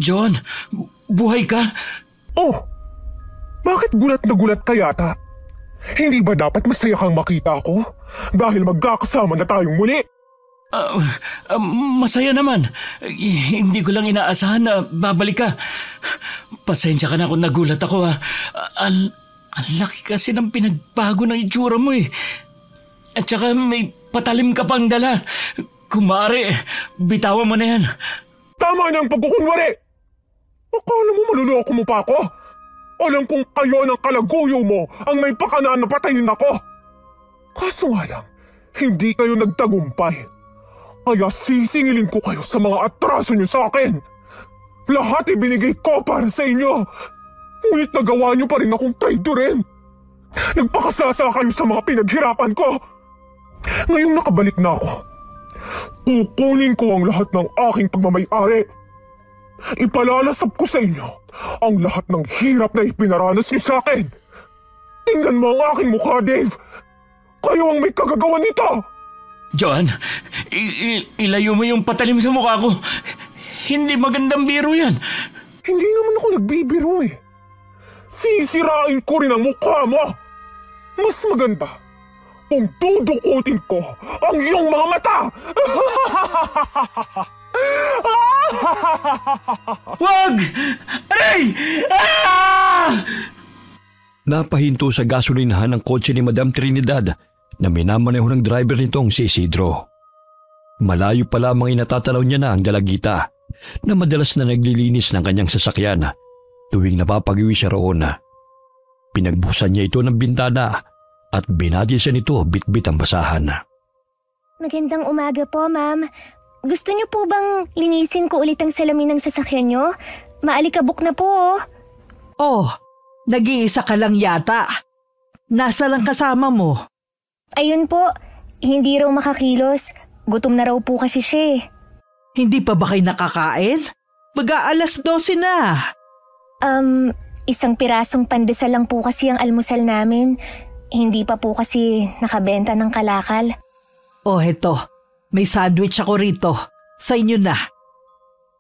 John, buhay ka? Oh, bakit gulat na gulat ka yata? Hindi ba dapat masaya kang makita ako? Dahil magkakasama na tayong muli. Masaya naman. Hindi ko lang inaasahan na babalik ka. Pasensya ka na kung nagulat ako ha. Ang laki kasi ng pinagbago ng itsura mo eh. At saka may patalim ka pang dala. Kung maaari, bitawan mo na yan. Tama na ang pagkukunwari! Akala mo manuloko mo pa ako? Alam kong kayo ng kalaguyo mo ang may pakana na patayin ako. Kaso nga lang, hindi kayo nagtagumpay. Kaya sisingilin ko kayo sa mga atraso niyo sa akin. Lahat ibinigay ko para sa inyo. Ngunit nagawa niyo pa rin akong traidorin. Nagpakasasa kayo sa mga pinaghirapan ko. Ngayong nakabalik na ako, kukunin ko ang lahat ng aking pagmamay-ari. Ipalalasap ko sa inyo ang lahat ng hirap na ipinaranas niyo sa akin. Tingnan mo ang aking mukha, Dave. Kayo ang may kagagawan nito. John, ilayo mo yung patalim sa mukha ko. Hindi magandang biro yan. Hindi naman ako nagbibiro eh. Sisirain ko rin ang mukha mo. Mas maganda kung dudukutin ko ang iyong mga mata. Wag! Aray! Ah! Napahinto sa gasolinahan ng kotse ni Madam Trinidad na minamaneho ng driver nitong si Isidro. Malayo pa lamang inatatalaw niya na ang dalagita na madalas na naglilinis ng kanyang sasakyan tuwing napapagiwi siya roon. Pinagbuksan niya ito ng bintana at binati siya nito bitbit ang basahan. Magandang umaga po, ma'am. Gusto niyo po bang linisin ko ulit ang salamin ng sasakyan niyo? Maalikabok na po. Oh, nag-iisa ka lang yata. Nasa lang kasama mo? Ayun po, hindi raw makakilos. Gutom na raw po kasi siya eh. Hindi pa ba kayo nakakain? Mag-aalas 12 na. Isang pirasong pandesal lang po kasi ang almusal namin. Hindi pa po kasi nakabenta ng kalakal. Oh, heto. May sandwich ako rito. Sa inyo na.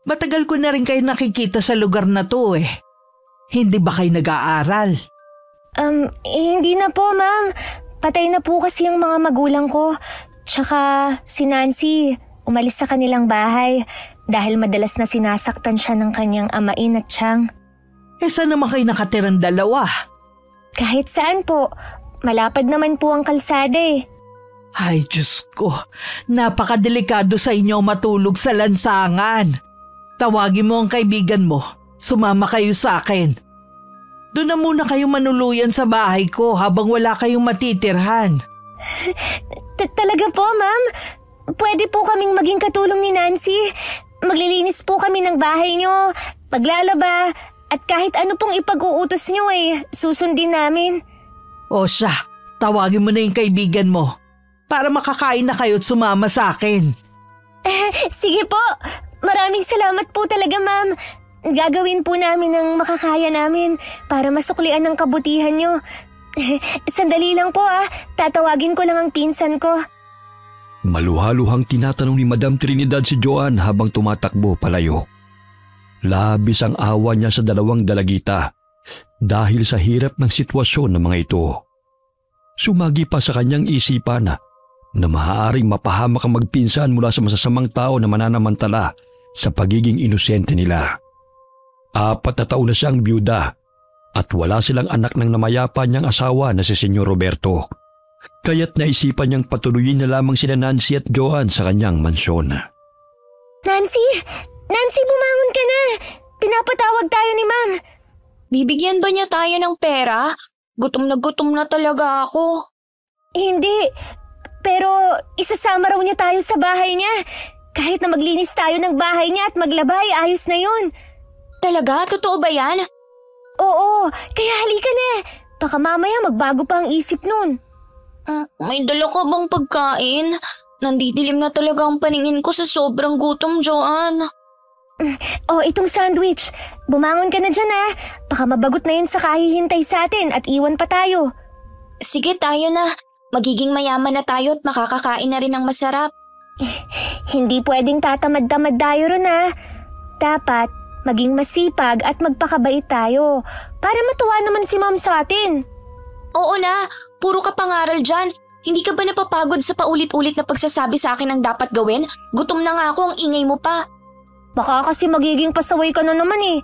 Matagal ko na rin kayo nakikita sa lugar na to eh. Hindi ba kayo nag-aaral? Hindi na po, ma'am. Patay na po kasi ang mga magulang ko. Tsaka si Nancy, umalis sa kanilang bahay dahil madalas na sinasaktan siya ng kanyang amain at tiyang. Eh saan naman kayo nakatirang dalawa? Kahit saan po. Malapad naman po ang kalsada eh. Ay, Diyos ko. Napakadelikado sa inyo matulog sa lansangan. Tawagin mo ang kaibigan mo. Sumama kayo sa akin. Doon na muna kayo manuluyan sa bahay ko habang wala kayong matitirhan. Talaga po, ma'am? Pwede po kaming maging katulong ni Nancy. Maglilinis po kami ng bahay niyo, maglalaba, at kahit ano pong ipag-uutos niyo susundin namin. O siya, tawagin mo na yung kaibigan mo para makakain na kayo at sumama sa akin. Sige po, maraming salamat po talaga, ma'am. Gagawin po namin ang makakaya namin para masuklian ang kabutihan niyo. Sandali lang po tatawagin ko lang ang pinsan ko. Maluhaluhang tinatanong ni Madam Trinidad si Joan habang tumatakbo palayo. Labis ang awa niya sa dalawang dalagita dahil sa hirap ng sitwasyon ng mga ito. Sumagi pa sa kanyang isipan na maaaring mapahamak ang magpinsan mula sa masasamang tao na mananamantala sa pagiging inosente nila. 4 na taon na siyang byuda at wala silang anak ng namayapa niyang asawa na si Senyor Roberto. Kaya't naisipan niyang patuloyin na lamang sina Nancy at Joan sa kanyang mansyon. Nancy! Nancy, bumangon ka na! Pinapatawag tayo ni ma'am. Bibigyan ba niya tayo ng pera? Gutom na talaga ako. Hindi. Pero isasama raw niya tayo sa bahay niya. Kahit na maglinis tayo ng bahay niya at maglabay, ayos na yun. Talaga? Totoo ba yan? Oo, kaya halika na. Baka mamaya magbago pa ang isip nun. May dala ka bang pagkain? Nandidilim na talaga ang paningin ko sa sobrang gutom, Joan. Itong sandwich. Bumangon ka na dyan Baka mabagot na yun sa kahihintay sa atin at iwan pa tayo. Sige, tayo na. Magiging mayaman na tayo at makakakain na rin ng masarap. Hindi pwedeng tatamad-tamad tayo ron Dapat maging masipag at magpakabait tayo para matuwa naman si Ma'am sa atin. Oo na, puro ka pangaral dyan. Hindi ka ba napapagod sa paulit-ulit na pagsasabi sa akin ng dapat gawin? Gutom na nga ako, ang ingay mo pa. Baka kasi magiging pasaway ka na naman eh.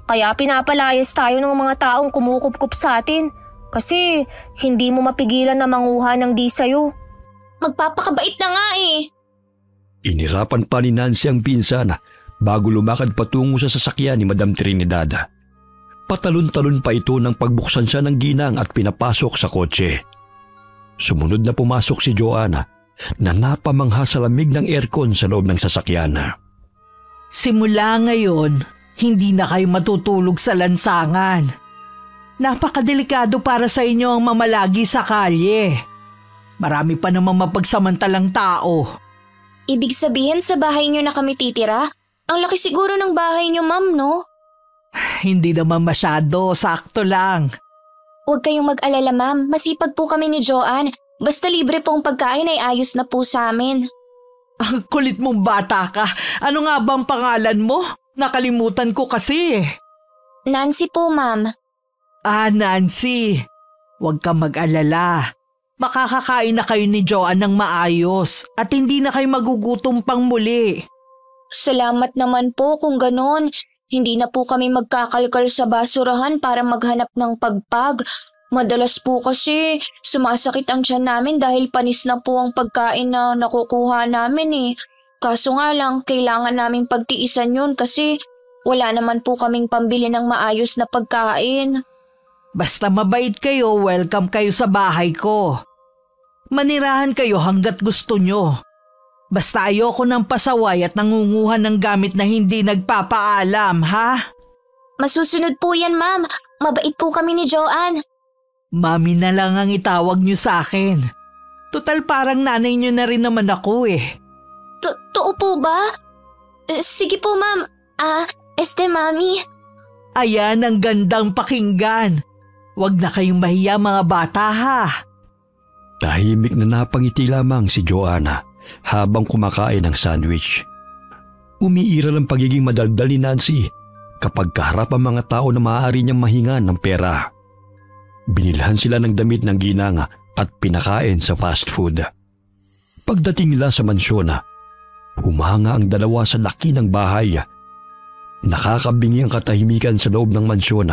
Kaya pinapalayas tayo ng mga taong kumukup-kup sa atin. Kasi hindi mo mapigilan na manguha ng di sayo. Magpapakabait na nga eh. Inirapan pa ni Nancy ang pinsan bago lumakad patungo sa sasakyan ni Madam Trinidad. Patalon-talon pa ito nang pagbuksan siya ng ginang at pinapasok sa kotse. Sumunod na pumasok si Joanna na napamangha sa lamig ng aircon sa loob ng sasakyan. Simula ngayon, hindi na kayo matutulog sa lansangan. Napakadelikado para sa inyo ang mamalagi sa kalye. Marami pa namang mapagsamantalang tao. Ibig sabihin sa bahay niyo na kami titira? Ang laki siguro ng bahay niyo, ma'am, no? Hindi naman masyado, sakto lang. Huwag kayong mag-alala, ma'am. Masipag po kami ni Joanne. Basta libre pong pagkain ay ayos na po sa amin. Ang kulit mong bata ka. Ano nga bang pangalan mo? Nakalimutan ko kasi. Nancy po, ma'am. Ah, Nancy. Huwag kang mag-alala. Makakakain na kayo ni Joanne ng maayos at hindi na kayo magugutom pang muli. Salamat naman po kung ganon. Hindi na po kami magkakalkal sa basurahan para maghanap ng pagpag. Madalas po kasi sumasakit ang tiyan namin dahil panis na po ang pagkain na nakukuha namin eh. Kaso nga lang, kailangan naming pagtiisan yun kasi wala naman po kaming pambili ng maayos na pagkain. Basta mabait kayo, welcome kayo sa bahay ko. Manirahan kayo hanggat gusto nyo. Basta ayoko ng pasaway at nangunguhan ng gamit na hindi nagpapaalam, ha? Masusunod po yan, ma'am. Mabait po kami ni Joanne. Mami na lang ang itawag nyo sa akin. Tutal parang nanay nyo na rin naman ako eh. Totoo po ba? Sige po, ma'am. Mami. Ayan ang gandang pakinggan. Huwag na kayong mahiya mga bata ha. Tahimik na napangiti lamang si Joanna habang kumakain ng sandwich. Umiiral ang pagiging madaldal ni Nancy kapag kaharap ang mga tao na maaari niyang mahingan ng pera. Binilhan sila ng damit ng ginang at pinakain sa fast food. Pagdating nila sa mansyon, humanga ang dalawa sa laki ng bahay. Nakakabingi ang katahimikan sa loob ng mansyon.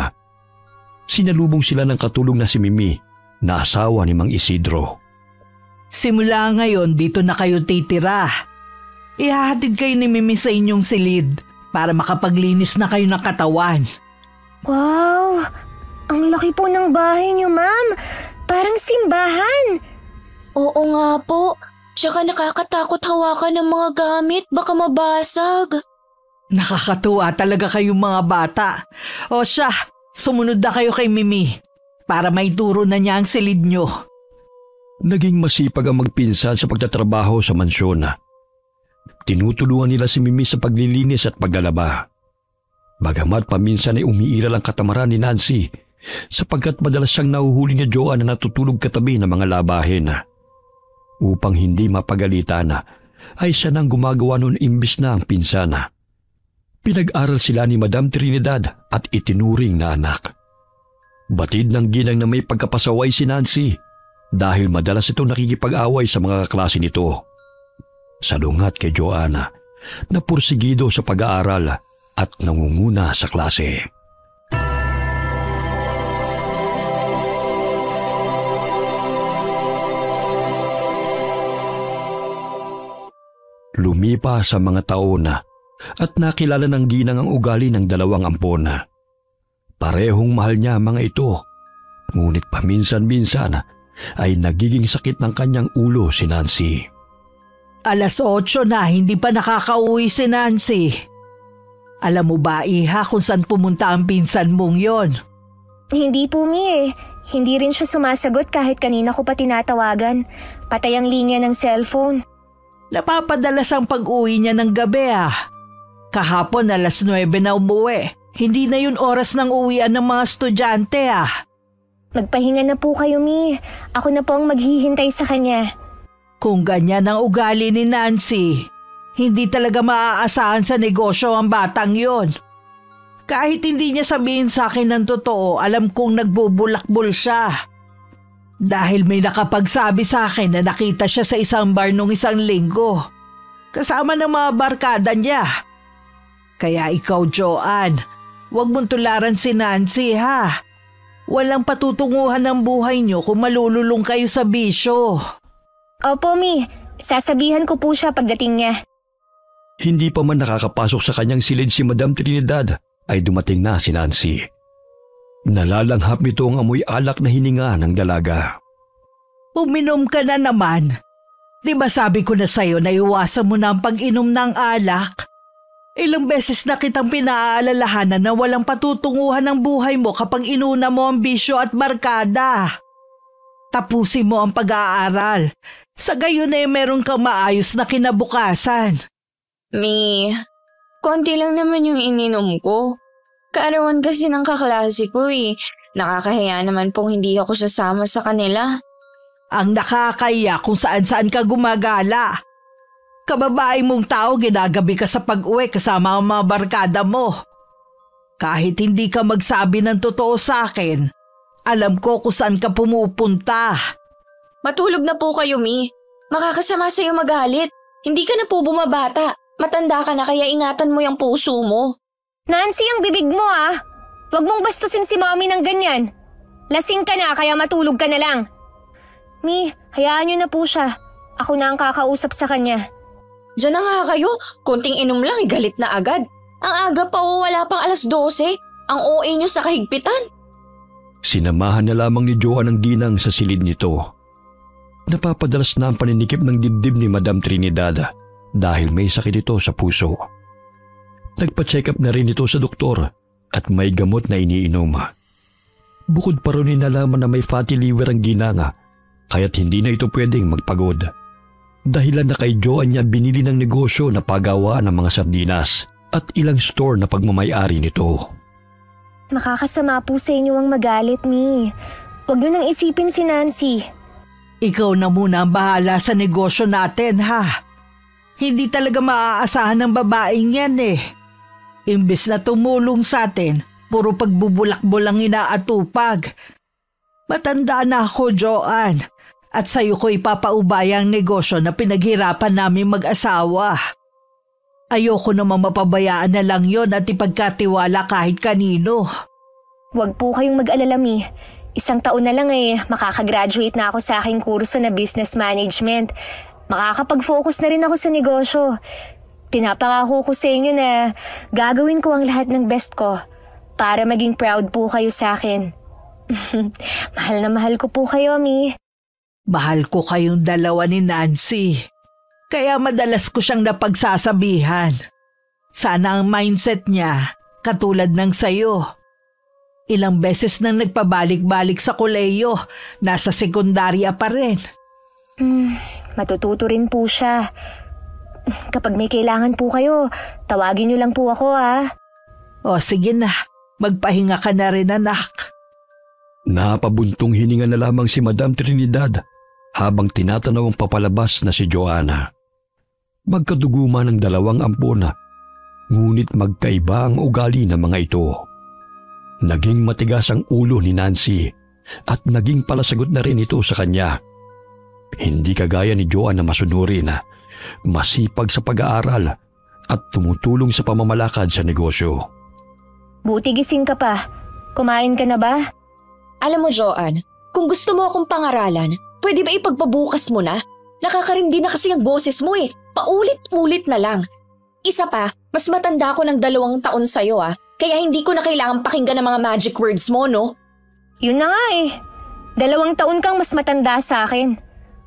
Sinalubong sila ng katulong na si Mimi na asawa ni Mang Isidro. Simula ngayon dito na kayo titira. Ihahatid kayo ni Mimi sa inyong silid para makapaglinis na kayo ng katawan. Wow! Ang laki po ng bahay niyo, ma'am. Parang simbahan. Oo nga po. Tsaka nakakatakot hawakan ng mga gamit. Baka mabasag. Nakakatuwa talaga kayong mga bata. O siya, sumunod na kayo kay Mimi para maituro na niya ang silid niyo. Naging masipag ang magpinsan sa pagtatrabaho sa mansyon. Tinutulungan nila si Mimi sa paglilinis at paglalaba. Bagamat paminsan ay umiiral ang katamaran ni Nancy sapagkat madalas siyang nahuhuli ni Joanne na natutulog katabi ng mga labahin. Upang hindi mapagalitan ay siya nang gumagawa noon imbis na ang pinsana. Pinag-aral sila ni Madam Trinidad at itinuring na anak. Batid ng ginang na may pagkapasaway si Nancy dahil madalas itong nakikipag-away sa mga kaklase nito. Salungat kay Joanna na pursigido sa pag-aaral at nangunguna sa klase. Lumipas sa mga taon at nakilala ng ginang ang ugali ng dalawang ampon. Parehong mahal niya ang mga ito, ngunit paminsan-minsan ay nagiging sakit ng kanyang ulo si Nancy. 8:00 na, hindi pa nakakauwi si Nancy. Alam mo ba, Iha, kung saan pumunta ang pinsan mong yon? Hindi po, Mi. Hindi rin siya sumasagot kahit kanina ko pa tinatawagan. Patay ang linya ng cellphone. Napapadalas ang pag-uwi niya ng gabi Kahapon 9:00 na umuwi. Hindi na yun oras ng uwian ng mga estudyante Magpahinga na po kayo, Mi. Ako na po ang maghihintay sa kanya. Kung ganyan ang ugali ni Nancy, Hindi talaga maaasahan sa negosyo ang batang yon. Kahit hindi niya sabihin sa akin ng totoo, alam kong nagbubulakbol siya. Dahil may nakapagsabi sa akin na nakita siya sa isang bar nung isang linggo. Kasama ng mga barkada niya. Kaya ikaw, Joanne, huwag mong tularan si Nancy ha. Walang patutunguhan ng buhay niyo kung malululong kayo sa bisyo. Opo, Mi. Sasabihan ko po siya pagdating niya. Hindi pa man nakakapasok sa kanyang silid si Madam Trinidad ay dumating na si Nancy. Nalalanghap nito ang amoy alak na hininga ng dalaga. Uminom ka na naman. Di ba sabi ko na sa'yo na iwasan mo na ang pag-inom ng alak? Ilang beses na kitang pinaalalahanan na walang patutunguhan ng buhay mo kapag inuna mo ang bisyo at barkada. Tapusin mo ang pag-aaral. Sa gayon ay meron kang maayos na kinabukasan. Mi, konti lang naman yung ininom ko. Kaarawan kasi ng kaklase ko eh. Nakakahiya naman pong hindi ako sasama sa kanila. Ang nakakaya kung saan-saan ka gumagala. Kababae mong tao, ginagabi ka sa pag-uwi kasama ang mga barkada mo. Kahit hindi ka magsabi ng totoo sa akin, alam ko kung saan ka pumupunta. Matulog na po kayo, Mi. Makakasama sa'yo magalit. Hindi ka na po bumabata. Matanda ka na kaya ingatan mo yung puso mo. Nancy, ang bibig mo ah. Huwag mong bastusin si Mommy ng ganyan. Lasing ka na kaya matulog ka na lang. Mi, hayaan niyo na po siya. Ako na ang kakausap sa kanya. Diyan na nga kayo. Konting inom lang, galit na agad. Ang aga pa wala pang 12:00. Ang OA niyo sa kahigpitan. Sinamahan na lamang ni Joanne ang ginang sa silid nito. Napapadalas na ang paninikip ng dibdib ni Madam Trinidad dahil may sakit ito sa puso. Nagpa-check up na rin ito sa doktor at may gamot na iniinom. Bukod pa rin nalaman na may fatty liver ang ginanga kaya't hindi na ito pwedeng magpagod. Dahilan na kay Joanne niya binili ng negosyo na pagawaan ng mga sardinas at ilang store na pagmamayari nito. Makakasama po sa inyo ang magalit, Mi. Huwag niyo nang isipin si Nancy. Ikaw na muna ang bahala sa negosyo natin ha. Hindi talaga maaasahan ng babaeng yan eh. Imbes na tumulong sa atin, puro pagbubulakbol ang inaatupag. Matanda na ako, Joanne, at sa'yo ko ipapaubaya ang negosyo na pinaghirapan namin mag-asawa. Ayoko namang mapabayaan na lang yon at ipagkatiwala kahit kanino. Huwag po kayong mag-alala, Mi. Isang taon na lang makakagraduate na ako sa aking kurso na business management. Makakapag-focus na rin ako sa negosyo. Pinapangako ko sa inyo na gagawin ko ang lahat ng best ko para maging proud po kayo sa akin. Mahal na mahal ko po kayo, Mi. Mahal ko kayong dalawa ni Nancy. Kaya madalas ko siyang napagsasabihan. Sana ang mindset niya katulad ng sayo. Ilang beses nang nagpabalik-balik sa kolehiyo, nasa sekundarya pa rin. Matututo rin po siya. Kapag may kailangan po kayo, tawagin niyo lang po ako ha. O sige na, magpahinga ka na rin anak. Napabuntong hininga na lamang si Madam Trinidad habang tinatanaw ang papalabas na si Joanna. Magkaduguma ng dalawang ampona, ngunit magkaiba ang ugali ng mga ito. Naging matigas ang ulo ni Nancy at naging palasagot na rin ito sa kanya. Hindi kagaya ni Joanne na masunurin, masipag sa pag-aaral at tumutulong sa pamamalakad sa negosyo. Buti gising ka pa. Kumain ka na ba? Alam mo, Joanne, kung gusto mo akong pangaralan, pwede ba ipagpabukas mo na? Nakakarindi na kasi ang boses mo eh. Paulit-ulit na lang. Isa pa, mas matanda ako ng 2 taon sa'yo kaya hindi ko na kailangan pakinggan ng mga magic words mo, no? Yun na nga 2 taon kang mas matanda sa akin.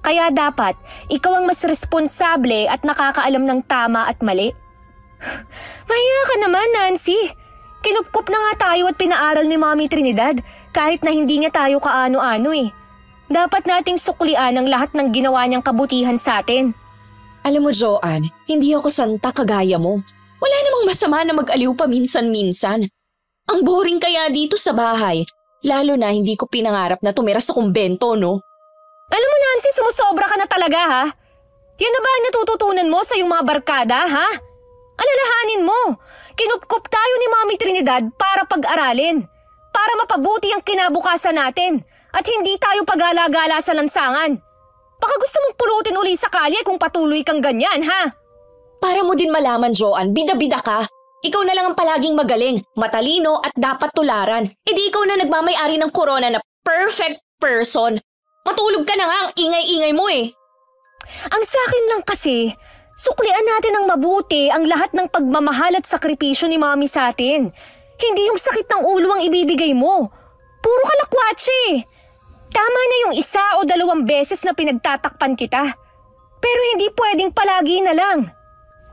Kaya dapat, ikaw ang mas responsable at nakakaalam ng tama at mali. Mahiya ka naman, Nancy. Kinupkup na nga tayo at pinaaral ni Mommy Trinidad kahit na hindi niya tayo kaano-ano Dapat nating suklian ang lahat ng ginawa niyang kabutihan sa atin. Alam mo, Joanne, hindi ako santa kagaya mo. Wala namang masama na mag-aliw pa minsan-minsan. Ang boring kaya dito sa bahay, lalo na hindi ko pinangarap na tumira sa kumbento, no? Alam mo, Nancy, sumusobra ka na talaga ha. Yan na ba ang natututunan mo sa iyong mga barkada, ha? Alalahanin mo, kinupkup tayo ni Mami Trinidad para pag-aralin. Para mapabuti ang kinabukasan natin at hindi tayo pag-alagala sa lansangan. Baka gusto mong pulutin uli sa kalye kung patuloy kang ganyan, ha? Para mo din malaman, Joanne, bida-bida ka. Ikaw na lang ang palaging magaling, matalino at dapat tularan. E di ikaw na nagmamay-ari ng corona na perfect person. Matulog ka na nga, ang ingay-ingay mo eh. Ang sakin lang kasi, suklian natin ng mabuti ang lahat ng pagmamahal at sakripisyo ni Mami sa atin. Hindi yung sakit ng ulo ang ibibigay mo. Puro kalakwatsi. Tama na yung 1 o 2 beses na pinagtatakpan kita. Pero hindi pwedeng palagi na lang.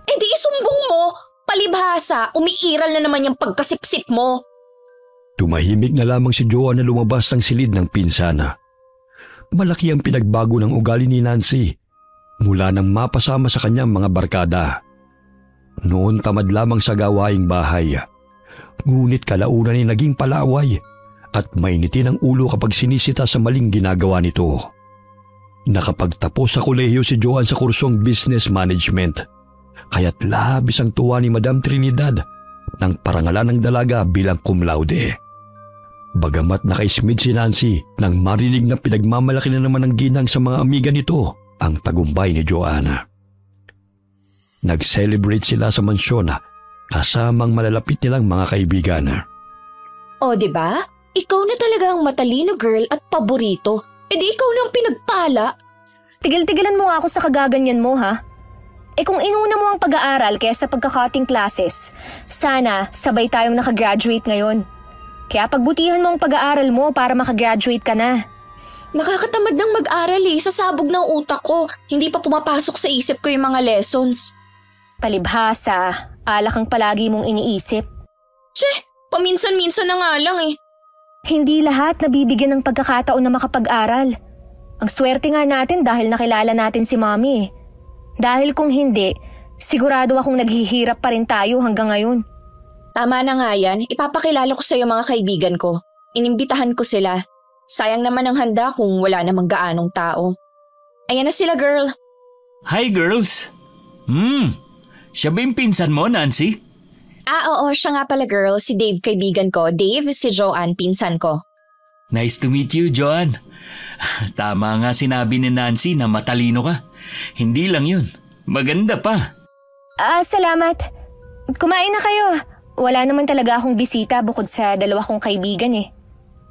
Eh di isumbong mo. Palibhasa, umiiral na naman yung pagkasipsip mo. Tumahimik na lamang si Joanne na lumabas ng silid ng pinsana. Malaki ang pinagbago ng ugali ni Nancy mula nang mapasama sa kanyang mga barkada. Noon tamad lamang sa gawaing bahay. Ngunit kalaunan ay naging palaway at mainitin ang ulo kapag sinisita sa maling ginagawa nito. Nakapagtapos sa kolehiyo si Joanne sa kursong Business Management. Kaya't labis ang tuwa ni Madam Trinidad nang parangalan ng dalaga bilang cum laude. Bagamat nakaismid si Nancy nang marinig na pinagmamalaki na naman ng ginang sa mga amiga nito ang tagumpay ni Joanna. Nag-celebrate sila sa mansyon kasamang malalapit nilang mga kaibigan. O diba? Ikaw na talaga ang matalino girl at paborito. E di ikaw nang pinagpala. Tigil-tigilan mo nga ako sa kagaganyan mo, ha? Kung inuna mo ang pag-aaral kaysa pagka-cutting classes, sana sabay tayong nakagraduate ngayon. Kaya pagbutihan mo ang pag-aaral mo para makagraduate ka na. Nakakatamad ng mag-aral eh, sasabog ng utak ko. Hindi pa pumapasok sa isip ko yung mga lessons. Palibhasa, alak ang palagi mong iniisip. Paminsan-minsan na nga lang eh. Hindi lahat nabibigyan ng pagkakataon na makapag-aral. Ang swerte nga natin dahil nakilala natin si Mami eh. Dahil kung hindi, sigurado akong naghihirap pa rin tayo hanggang ngayon. Tama na nga yan, ipapakilala ko sa iyo mga kaibigan ko. Inimbitahan ko sila. Sayang naman ang handa kung wala namang gaanong tao. Ayan na sila, girl. Hi, girls. Siya ba yung pinsan mo, Nancy? Oo, siya nga pala, girl. Si Dave, kaibigan ko. Dave, si Joanne, pinsan ko. Nice to meet you, Joanne. Tama nga sinabi ni Nancy na matalino ka. Hindi lang yun, maganda pa. Salamat. Kumain na kayo. Wala naman talaga akong bisita bukod sa 2 kong kaibigan eh.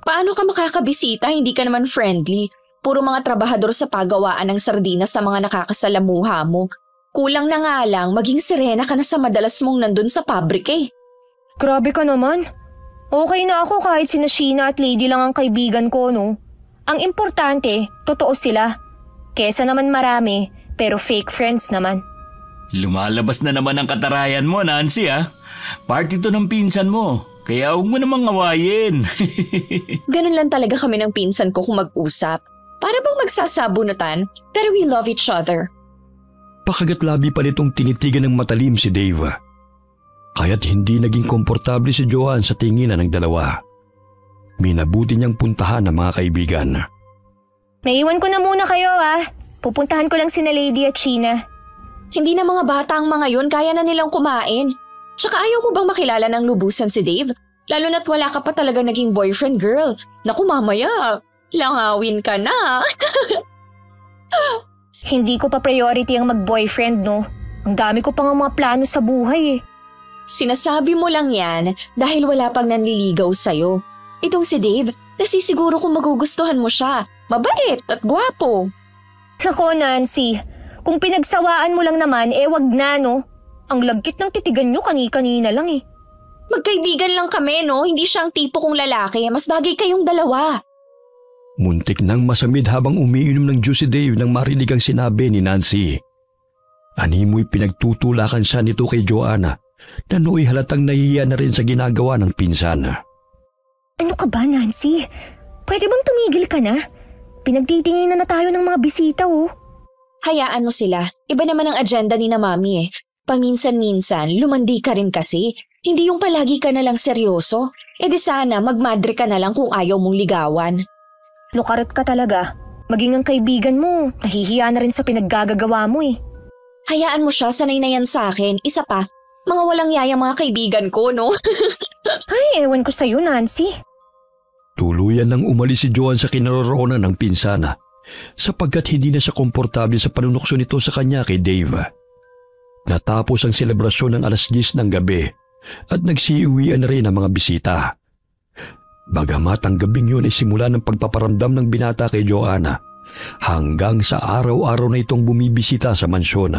Paano ka makakabisita? Hindi ka naman friendly. Puro mga trabahador sa pagawaan ng sardinas sa mga nakakasalamuha mo. Kulang na nga lang, maging sirena ka na sa madalas mong nandun sa pabrik eh. Grabe ka naman. Okay na ako kahit sina Sheena at Lady lang ang kaibigan ko, no? Ang importante, totoo sila. Kesa naman marami, pero fake friends naman. Lumalabas na naman ang katarayan mo, Nancy, ha? Party to ng pinsan mo, kaya huwag mo namang awayin. Ganun lang talaga kami ng pinsan ko kung mag-usap. Para bang magsasabunutan, pero we love each other. Pakagat-labi pa nitong tinitigan ng matalim si Dave. Kaya't hindi naging komportable si Joanne sa tinginan ng dalawa. Minabuti niyang puntahan ang mga kaibigan. May iwan ko na muna kayo, ha? Pupuntahan ko lang sina Lady at Sheena. Hindi na mga bata ang mga yun, kaya na nilang kumain. Tsaka ayaw mo bang makilala ng lubusan si Dave? Lalo na't wala ka pa talaga naging boyfriend, girl. Naku, mamaya, langawin ka na. Hindi ko pa priority ang mag-boyfriend, no? Ang dami ko pang mga plano sa buhay eh. Sinasabi mo lang yan dahil wala pang nanliligaw sa'yo. Itong si Dave, nasisiguro kung magugustuhan mo siya. Mabait at gwapo. Nako, Nancy. Kung pinagsawaan mo lang naman, wag na, no? Ang lagkit ng titigan nyo kani-kanina lang eh. Magkaibigan lang kami, no? Hindi siyang tipo kong lalaki. Mas bagay kayong dalawa. Muntik nang masamid habang umiinom ng juice si Dave nang marinig ang sinabi ni Nancy. Animoy pinagtutulakan siya nito kay Joanna na nooy halatang nahihiya na rin sa ginagawa ng pinsan. Ano ka ba, Nancy? Pwede bang tumigil ka na? Pinagtitinginan na tayo ng mga bisita, oh. Hayaan mo sila. Iba naman ang agenda ni na Mami eh. Paminsan-minsan, lumandi ka rin kasi. Hindi yung palagi ka na lang seryoso. Di sana magmadre ka na lang kung ayaw mong ligawan. Lukaret ka talaga. Maging ang kaibigan mo, nahihiya na rin sa pinaggagawa mo eh. Hayaan mo siya, sanay na yan sa akin. Isa pa, mga walang yaya mga kaibigan ko, no? Ay, ewan ko sa'yo, Nancy. Tuluyan nang umalis si Joanne sa kinaroroonan ng pinsana sapagkat hindi na siya komportable sa panunukso nito sa kanya kay Dave. Natapos ang selebrasyon ng 10:00 ng gabi at nagsiuwian na rin ang mga bisita. Bagamat ang gabing yun ay simula ng pagpaparamdam ng binata kay Joanna hanggang sa araw-araw na itong bumibisita sa mansyon.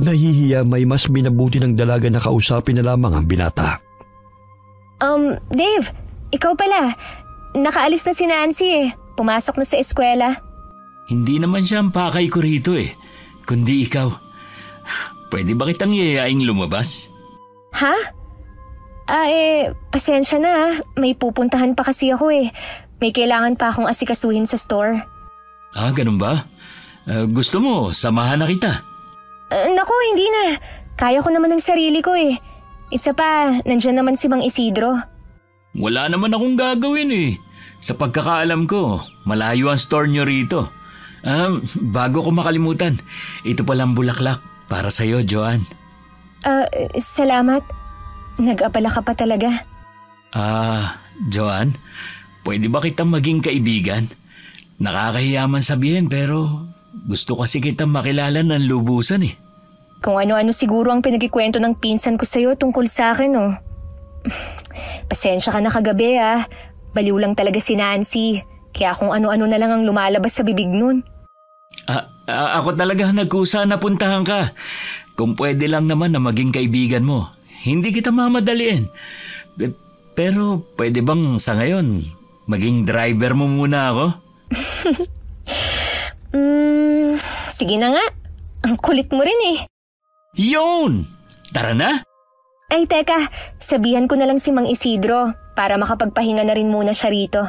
Nahihiya may mas binabuti ng dalaga na kausapin na lamang ang binata. Dave, ikaw pala. Nakaalis na si Nancy eh. Pumasok na sa eskwela. Hindi naman siya ang pakay ko rito eh, kundi ikaw. Pwede ba kitang yayaing lumabas? Ha? Pasensya na ah. May pupuntahan pa kasi ako eh. May kailangan pa akong asikasuhin sa store. Ganun ba? Gusto mo, samahan na kita. Naku, hindi na. Kaya ko naman ng sarili ko eh. Isa pa, nandyan naman si Mang Isidro. Wala naman akong gagawin eh. Sa pagkakaalam ko, malayo ang store nyo rito. Bago ko makalimutan, ito palang bulaklak para sa'yo, Joanne. Salamat. Nag-abala ka pa talaga. Joanne, pwede ba kitang maging kaibigan? Nakakahiya man sabihin pero gusto kasi kitang makilala ng lubusan eh. Kung ano-ano siguro ang pinagkikwento ng pinsan ko sa'yo tungkol sa akin oh. Pasensya ka na kagabi ah. Baliw lang talaga si Nancy. Kaya kung ano-ano na lang ang lumalabas sa bibig nun. Ako talaga nagkusa na puntahan ka. Kung pwede lang naman na maging kaibigan mo. Hindi kita mamadaliin. Pero pwede bang sa ngayon maging driver mo muna ako? Sige na nga. Ang kulit mo rin eh. Yun! Tara na! Ay teka, sabihan ko na lang si Mang Isidro para makapagpahinga na rin muna siya rito.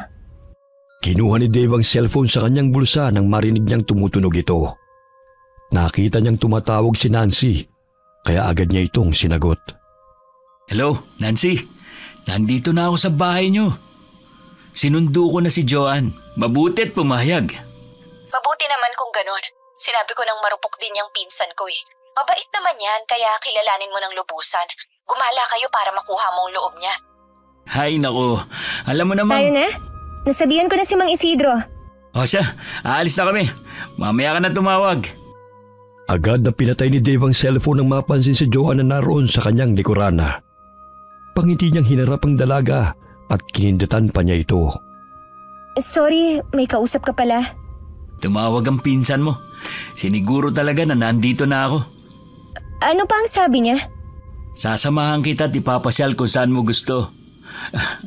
Kinuha ni Dave ang cellphone sa kanyang bulsa nang marinig niyang tumutunog ito. Nakita niyang tumatawag si Nancy, kaya agad niya itong sinagot. Hello, Nancy. Nandito na ako sa bahay niyo. Sinundo ko na si Joanne. Mabuti at pumayag. Mabuti naman kung ganon. Sinabi ko nang marupok din yung pinsan ko eh. Mabait naman yan, kaya kilalanin mo ng lubusan. Gumala kayo para makuha mo ang loob niya. Hay nako, alam mo naman... Tayo na? Nasabihan ko na si Mang Isidro. O siya, aalis na kami. Mamaya ka na tumawag. Agad na pinatay ni Dave ang cellphone nang mapansin si Joanne na naroon sa kanyang likuran. Pangiti niyang hinarap ang dalaga at kinindatan pa niya ito. Sorry, may kausap ka pala. Tumawag ang pinsan mo. Siniguro talaga na nandito na ako. Ano pa ang sabi niya? Sasamahan kita at ipapasyal kung saan mo gusto.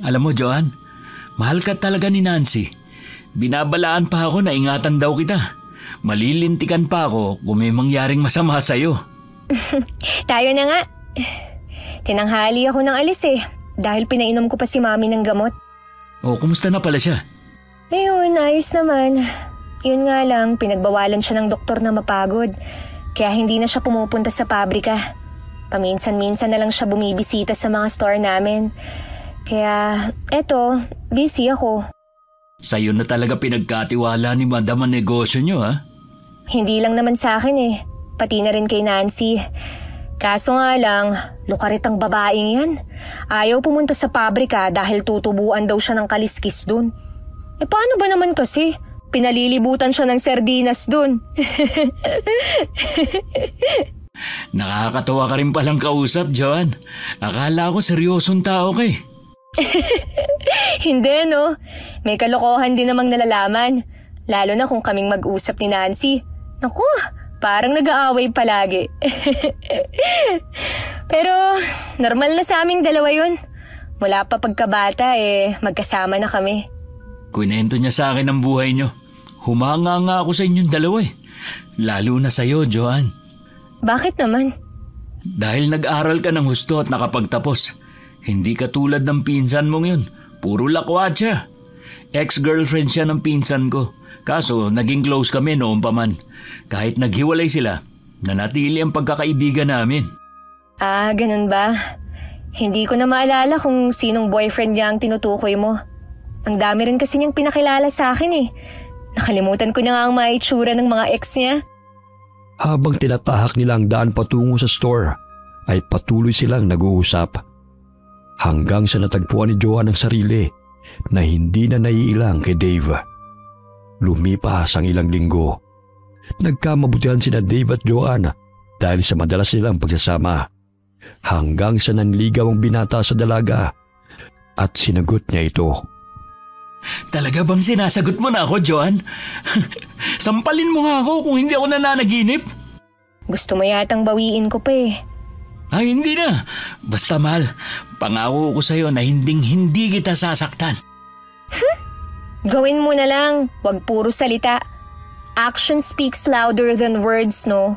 Alam mo, Joanne, mahal ka talaga ni Nancy. Binabalaan pa ako na ingatan daw kita. Malilintikan pa ako kung may mangyaring masama sa'yo. Tayo na nga. Tinanghali ako ng alis eh. Dahil pinainom ko pa si Mami ng gamot. Kumusta na pala siya? Ayun, ayos naman. Yun nga lang, pinagbawalan siya ng doktor na mapagod. Kaya hindi na siya pumupunta sa pabrika. Paminsan-minsan na lang siya bumibisita sa mga store namin. Kaya, eto, busy ako. Sa'yo na talaga pinagkatiwala ni Madam ang negosyo niyo, ha? Hindi lang naman sa akin eh. Pati na rin kay Nancy. Kaso nga lang, lukarit ang babaeng yan. Ayaw pumunta sa pabrika dahil tutubuan daw siya ng kaliskis dun. Paano ba naman kasi? Pinalilibutan siya ng sardinas dun. Nakakatawa ka rin palang kausap, Joanne. Akala ko seryosong tao ka eh. Hindi no. May kalokohan din namang nalalaman. Lalo na kung kaming mag-usap ni Nancy. Naku, parang nag-aaway palagi. Pero normal na sa aming dalawa yun. Mula pa pagkabata magkasama na kami. Kwento niya sa akin ang buhay niyo. Humanga nga ako sa inyong dalawa eh. Lalo na sa'yo, Joanne. Bakit naman? Dahil nag-aral ka ng husto at nakapagtapos. Hindi ka tulad ng pinsan mong yun. Puro lakwat siya. Ex-girlfriend siya ng pinsan ko. Kaso naging close kami noon pa man. Kahit naghiwalay sila, nanatili ang pagkakaibigan namin. Ganun ba? Hindi ko na maalala kung sinong boyfriend niya ang tinutukoy mo. Ang dami rin kasi niyang pinakilala sa akin eh. Nakalimutan ko na nga ang mga itsura ng mga ex niya. Habang tinatahak nila ang daan patungo sa store, ay patuloy silang nag-uusap. Hanggang sa natagpuan ni Joanne ang sarili na hindi na naiilang kay Dave. Lumipas ang ilang linggo. Nagkamabutihan sina Dave at Joanne dahil sa madalas nilang pagsasama. Hanggang sa nanligaw ang binata sa dalaga at sinagot niya ito. Talaga bang sinasagot mo na ako, Joanne? Sampalin mo nga ako kung hindi ako nananaginip. Gusto mo yatang bawiin ko pa eh. Ay, hindi na. Basta mahal, pangako ko sa'yo na hindi kita sasaktan. Gawin mo na lang, wag puro salita. Action speaks louder than words, no?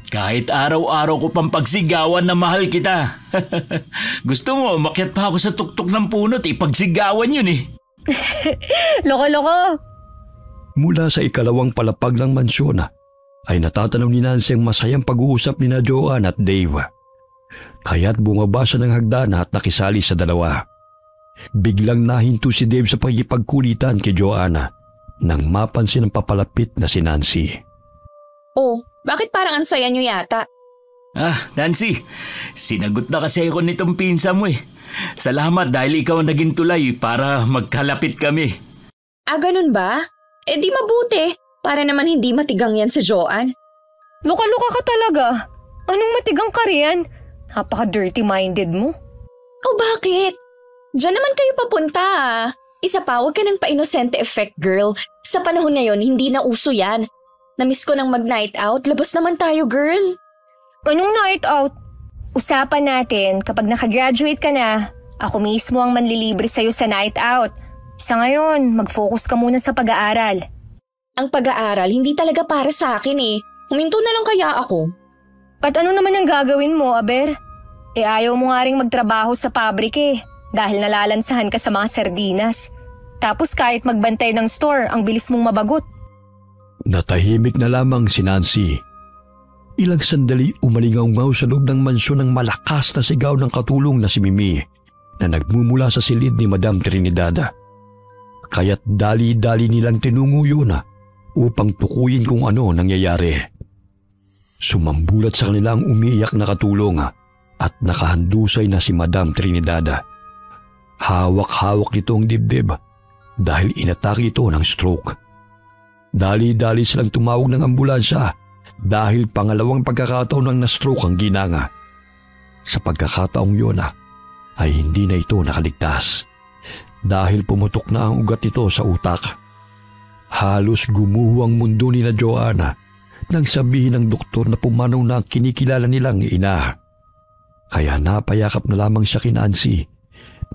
Kahit araw-araw ko pang pagsigawan na mahal kita. Gusto mo, umakyat pa ako sa tuktok ng puno at ipagsigawan yun eh. Loko-loko! Mula sa ikalawang palapag ng mansyon ay natatanaw ni Nancy ang masayang pag-uusap ni na Joanne at Dave. Kaya't bumaba siya ng hagdan at nakisali sa dalawa. Biglang nahinto si Dave sa pagkipagkulitan kay Joanne nang mapansin ang papalapit na si Nancy. Oh, bakit parang ang saya niyo yata? Nancy, sinagot na kasi ako nitong pinsa mo eh. Salamat dahil ikaw naging tulay para magkalapit kami. Ganun ba? Di mabuti. Para naman hindi matigang yan si Joanne. Luka-luka ka talaga. Anong matigang ka riyan? Napaka-dirty-minded mo. Oh, bakit? Diyan naman kayo papunta Isa pa, huwag ka ng pa-inosente effect, girl. Sa panahon ngayon, hindi na uso yan. Namiss ko ng mag-night out. Labas naman tayo, girl. Anong night out? Usapan natin, kapag nakagraduate ka na, ako mismo ang manlilibre sa'yo sa night out. Sa ngayon, mag-focus ka muna sa pag-aaral. Ang pag-aaral, hindi talaga para sa akin eh. Huminto na lang kaya ako. At ano naman ang gagawin mo, Aber? Ayaw mo nga rin magtrabaho sa pabrik eh, dahil nalalansahan ka sa mga sardinas. Tapos kahit magbantay ng store, ang bilis mong mabagot. Natahimik na lamang si Nancy. Ilang sandali umalingaw-ngaw sa loob ng mansyon ng malakas na sigaw ng katulong na si Mimi na nagmumula sa silid ni Madam Trinidad. Kaya't dali-dali nilang tinungo yun upang tukuyin kung ano nangyayari. Sumambulat sa kanila ang umiiyak na katulong at nakahandusay na si Madam Trinidad. Hawak-hawak nito ang dibdib dahil inatake ito ng stroke. Dali-dali silang tumawag ng ambulansya dahil pangalawang pagkakataon ng na-stroke ang ginanga. Sa pagkakataong yun ay hindi na ito nakaligtas dahil pumutok na ang ugat nito sa utak. Halos gumuho ang mundo ni na Joanne nang sabihin ng doktor na pumanaw na ang kinikilala nilang ina. Kaya napayakap na lamang siya kay Nancy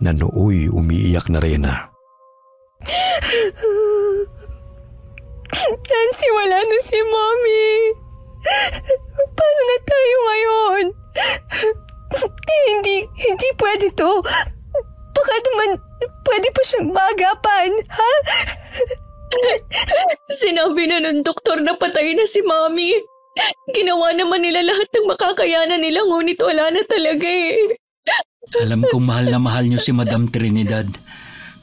na nooy umiiyak na rin. Nancy, wala na si Mommy. Paano na tayo ngayon? Hindi pwede to. Baka naman pwede pa siyang maagapan, ha? Sinabi na ng doktor na patay na si Mommy. Ginawa naman nila lahat ng makakayanan nila, ngunit wala na talaga eh. Alam kong mahal na mahal niyo si Madam Trinidad.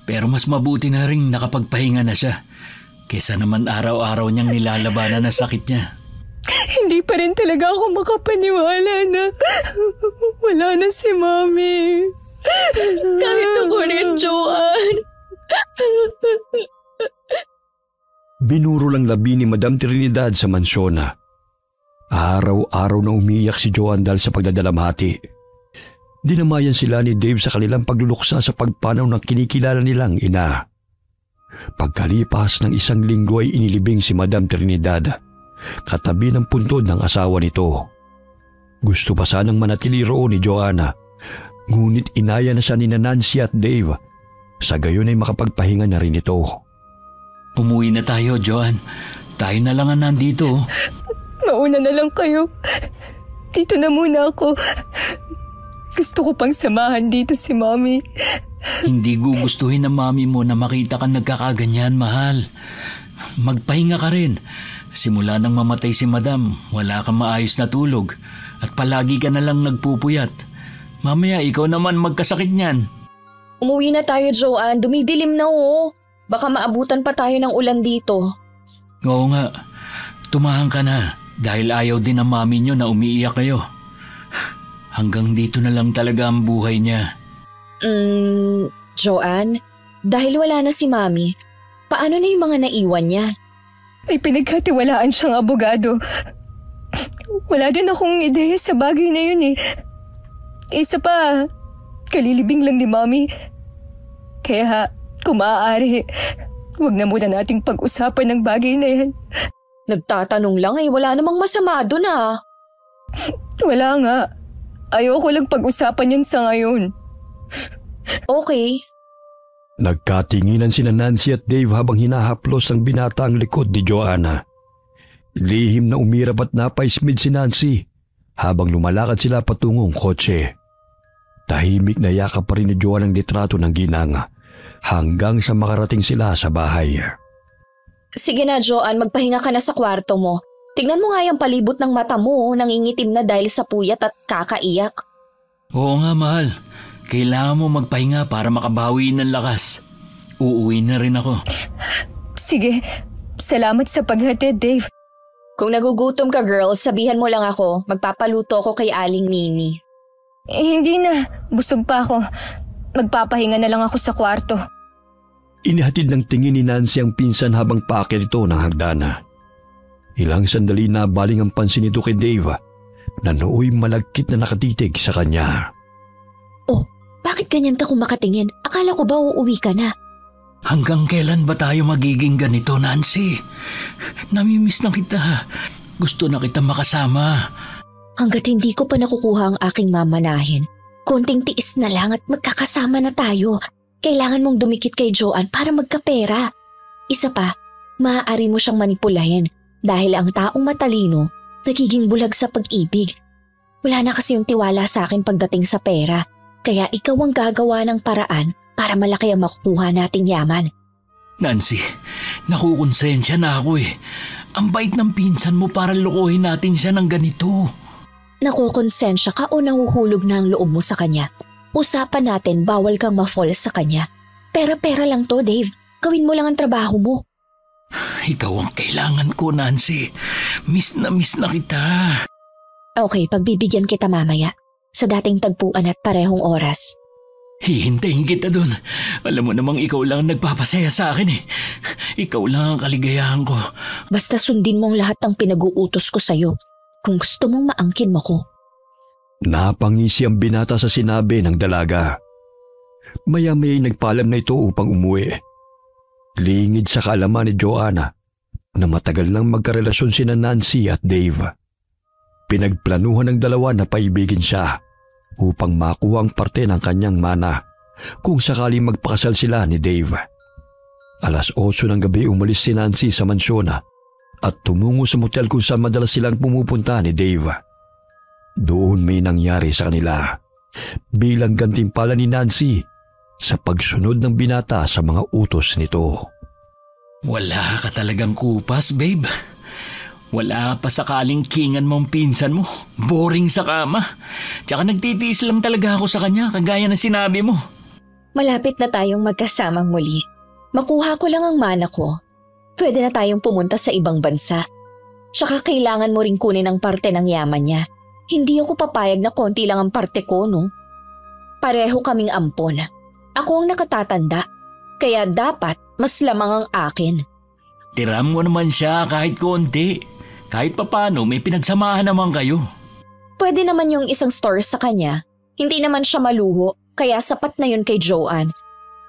Pero mas mabuti na rin nakapagpahinga na siya kesa naman araw-araw niyang nilalabanan ang sakit niya. Hindi pa rin talaga ako makapaniwala na wala na si Mommy. Kahit ako rin, Joanne. Binuro lang labi ni Madam Trinidad sa mansyon. Araw-araw na umiiyak si Joanne dahil sa pagdadalamhati. Dinamayan sila ni Dave sa kanilang pagluluksa sa pagpanaw ng kinikilala nilang ina. Pagkalipas ng isang linggo ay inilibing si Madam Trinidad, katabi ng puntod ng asawa nito. Gusto pa sanang manatili roon ni Joanne, ngunit inaya na siya ni Nancy at Dave. Sa gayon ay makapagpahinga na rin ito. Umuwi na tayo, Joanne. Tayo na lang ang nandito. Mauna na lang kayo. Dito na muna ako. Gusto ko pang samahan dito si Mommy. Hindi gugustuhin ng mami mo na makita kang nagkakaganyan, mahal. Magpahinga ka rin. Simula nang mamatay si Madam, wala kang maayos na tulog at palagi ka na lang nagpupuyat. Mamaya ikaw naman magkasakit niyan. Umuwi na tayo, Joanne. Dumidilim na oh. Baka maabutan pa tayo ng ulan dito. Oo nga, tumahan ka na dahil ayaw din ng mami niyo na umiiyak kayo. Hanggang dito na lang talaga ang buhay niya. Joanne, dahil wala na si Mami, paano na yung mga naiwan niya? May pinagkatiwalaan siyang abogado. Wala din akong ideya sa bagay na yun eh. Isa pa, kalilibing lang ni Mami. Kaya kung maaari, huwag na muna nating pag-usapan ng bagay na yan. Nagtatanong lang wala namang masama doon ah. Wala nga. Ayoko lang pag-usapan yan sa ngayon. Okay. Nagkatinginan sina Nancy at Dave habang hinahaplos ng binata ang likod ni Joanna. Lihim na umirap at napaismid si Nancy habang lumalakad sila patungong kotse. Tahimik na yakap pa rin ni Joanna ang litrato ng ginang hanggang sa makarating sila sa bahay. Sige na Joanne, magpahinga ka na sa kwarto mo. Tignan mo nga yung palibot ng mata mo, nangingitim na dahil sa puyat at kakaiyak. Oo nga, mahal. Kailangan mo magpahinga para makabawi ng lakas. Uuwi na rin ako. Sige, salamat sa paghatid, Dave. Kung nagugutom ka, girl, sabihan mo lang ako. Magpapaluto ako kay Aling Mimi. Hindi na. Busog pa ako. Magpapahinga na lang ako sa kwarto. Inihatid ng tingin ni Nancy ang pinsan habang paakyat ito ng hagdana. Ilang sandali na baling ang pansin ito kay Dave na nooy malagkit na nakatitig sa kanya. Oh, bakit ganyan ka kung makatingin? Akala ko ba uuwi ka na? Hanggang kailan ba tayo magiging ganito, Nancy? Namimiss na kita. Gusto na kita makasama. Hanggat hindi ko pa nakukuha ang aking mamanahin, konting tiis na lang at magkakasama na tayo. Kailangan mong dumikit kay Joanne para magkapera. Isa pa, maaari mo siyang manipulahin dahil ang taong matalino nagiging bulag sa pag-ibig. Wala na kasi yung tiwala sa akin pagdating sa pera, kaya ikaw ang gagawa ng paraan para malaki ang makukuha nating yaman. Nancy, nakukonsensya na ako eh. Ang bait ng pinsan mo para lukuhin natin siya ng ganito. Nakukonsensya ka o nahuhulog na ang loob mo sa kanya? Usapan natin, bawal kang ma-fall sa kanya. Pera-pera lang to, Dave. Gawin mo lang ang trabaho mo. Ikaw ang kailangan ko, Nancy. Miss na kita. Okay, pagbibigyan kita mamaya. Sa dating tagpuan at parehong oras. Hihintayin kita dun. Alam mo namang ikaw lang ang nagpapasaya sa akin eh. Ikaw lang ang kaligayahan ko. Basta sundin mong lahat ng pinag-uutos ko sa'yo. Kung gusto mong maangkin mo ko. Napangisi ang binata sa sinabi ng dalaga. Maya-maya'y nagpaalam na ito upang umuwi. Lingid sa kaalaman ni Joanna na matagal nang magkarelasyon sina Nancy at Dave. Pinagplanuhan ng dalawa na paibigin siya upang makuha ang parte ng kanyang mana kung sakaling magpakasal sila ni Dave. 8:00 ng gabi umalis si Nancy sa mansyon at tumungo sa motel kung saan madalas silang pumupunta ni Dave. Doon may nangyari sa kanila bilang gantimpala ni Nancy sa pagsunod ng binata sa mga utos nito. Wala ka talagang kupas, babe. Wala pa sakaling kingan mong pinsan mo. Boring sa kama. Tsaka nagtitiis lang talaga ako sa kanya, kagaya ng sinabi mo. Malapit na tayong magkasamang muli. Makuha ko lang ang mana ko. Pwede na tayong pumunta sa ibang bansa. Tsaka kailangan mo ring kunin ang parte ng yaman niya. Hindi ako papayag na konti lang ang parte ko, no? Pareho kaming ampon. Ako ang nakatatanda. Kaya dapat mas lamang ang akin. Tiram mo naman siya kahit konti. Kahit papano may pinagsamahan naman kayo. Pwede naman yung isang store sa kanya. Hindi naman siya maluho, kaya sapat na yun kay Joanne.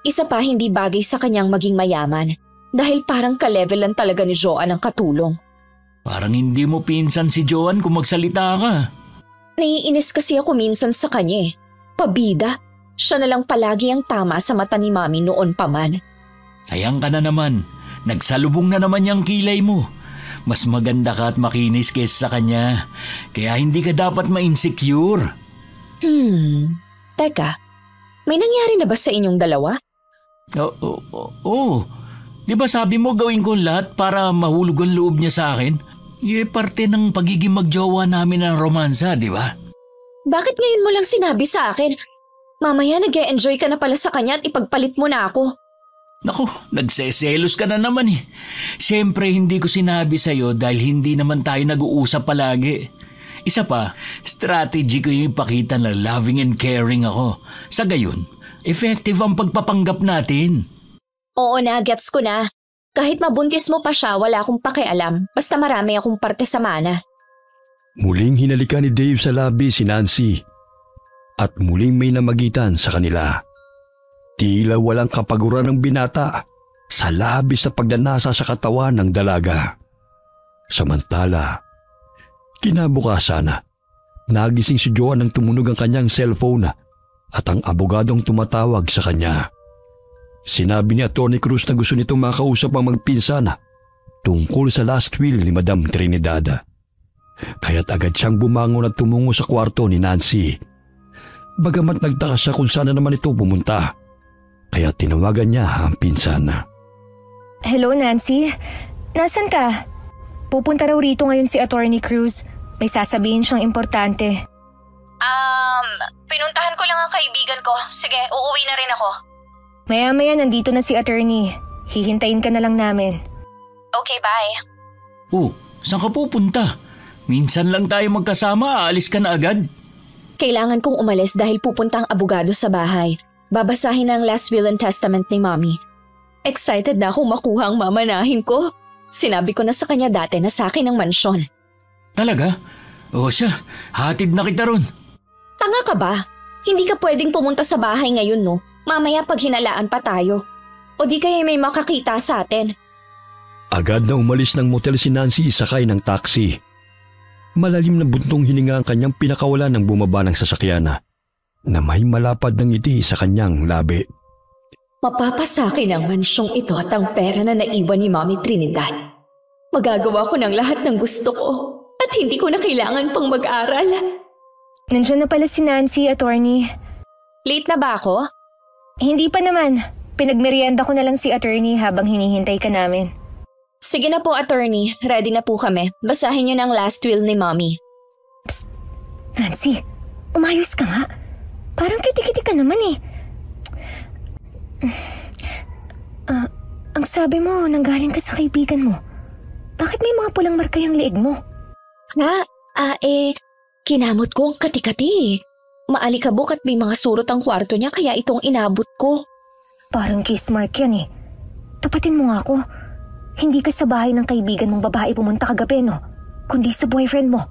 Isa pa, hindi bagay sa kanyang maging mayaman. Dahil parang ka-level lang talaga ni Joanne ang katulong. Parang hindi mo pinsan si Joanne kung magsalita ka. Naiinis kasi ako minsan sa kanya eh. Pabida. Siya na lang palagi ang tama sa mata ni Mami noon pa man. Sayang ka na naman. Nagsalubong na naman yung kilay mo. Mas maganda ka at makinis kaysa sa kanya. Kaya hindi ka dapat ma-insecure. Teka. May nangyari na ba sa inyong dalawa? Oo. Di ba sabi mo gawin ko lahat para mahulog ang loob niya sa akin? Parte ng pagiging magjowa namin ng romansa, di ba? Bakit ngayon mo lang sinabi sa akin? Mamaya nag-e-enjoy ka na pala sa kanya at ipagpalit mo na ako. Naku, nagseselos ka na naman eh. Siyempre hindi ko sinabi sa'yo dahil hindi naman tayo nag-uusap palagi. Isa pa, strategy ko yung ipakita na loving and caring ako. Sa gayon, effective ang pagpapanggap natin. Oo na, gets ko na. Kahit mabuntis mo pa siya, wala akong pakialam. Basta marami akong parte sa mana. Muling hinalikan ni Dave sa labi si Nancy at muling may namagitan sa kanila. Tila walang kapaguran ng binata sa labis na pagnanasa sa katawan ng dalaga. Samantala, kinabukasan, nagising si Joan nang tumunog ang kanyang cellphone at ang abogadong tumatawag sa kanya. Sinabi ni Atty. Cruz na gusto nitong makausap ang magpinsan tungkol sa last will ni Madam Trinidad. Kaya't agad siyang bumangon at tumungo sa kwarto ni Nancy. Bagamat nagtaka siya kung saan naman ito pumunta, kaya tinawagan niya ang pinsan. Hello, Nancy. Nasaan ka? Pupunta raw rito ngayon si Atty. Cruz. May sasabihin siyang importante. Pinuntahan ko lang ang kaibigan ko. Sige, uuwi na rin ako. Maya-maya nandito na si attorney. Hihintayin ka na lang namin. Okay, bye. Oh, saan ka pupunta? Minsan lang tayo magkasama, aalis ka na agad. Kailangan kong umalis dahil pupunta ang abogado sa bahay. Babasahin ang last will and testament ni Mommy. Excited na akong makuha ang mamanahin ko. Sinabi ko na sa kanya dati na sa akin ang mansyon. Talaga? O siya, hatid na kita ron. Tanga ka ba? Hindi ka pwedeng pumunta sa bahay ngayon, no? Mamaya pag hinalaan pa tayo. O di kaya may makakita sa atin. Agad na umalis ng motel si Nancy sakay ng taxi. Malalim na buntong hininga ang kanyang pinakawalan nang bumaba ng sasakyan na may malapad ng ngiti sa kanyang labi. Mapapasakin ang mansyong ito at ang pera na naiwan ni Mommy Trinidad. Magagawa ko ng lahat ng gusto ko at hindi ko na kailangan pang mag-aral. Nandiyan na pala si Nancy, attorney. Late na ba ako? Hindi pa naman. Pinagmerienda ko na lang si attorney habang hinihintay ka namin. Sige na po, attorney. Ready na po kami. Basahin niyo ng last will ni Mommy. Psst! Nancy, umayos ka nga. Parang kiti-kiti ka naman eh. Ang sabi mo, nanggaling ka sa kaibigan mo. Bakit may mga pulang marka yung leeg mo? Kinamot ko ang kati-kati. Maalikabok at may mga surot ang kwarto niya kaya itong inabot ko. Parang kiss mark yan eh. Tapatin mo nga ako. Hindi ka sa bahay ng kaibigan mong babae pumunta kagabi, no? Kundi sa boyfriend mo.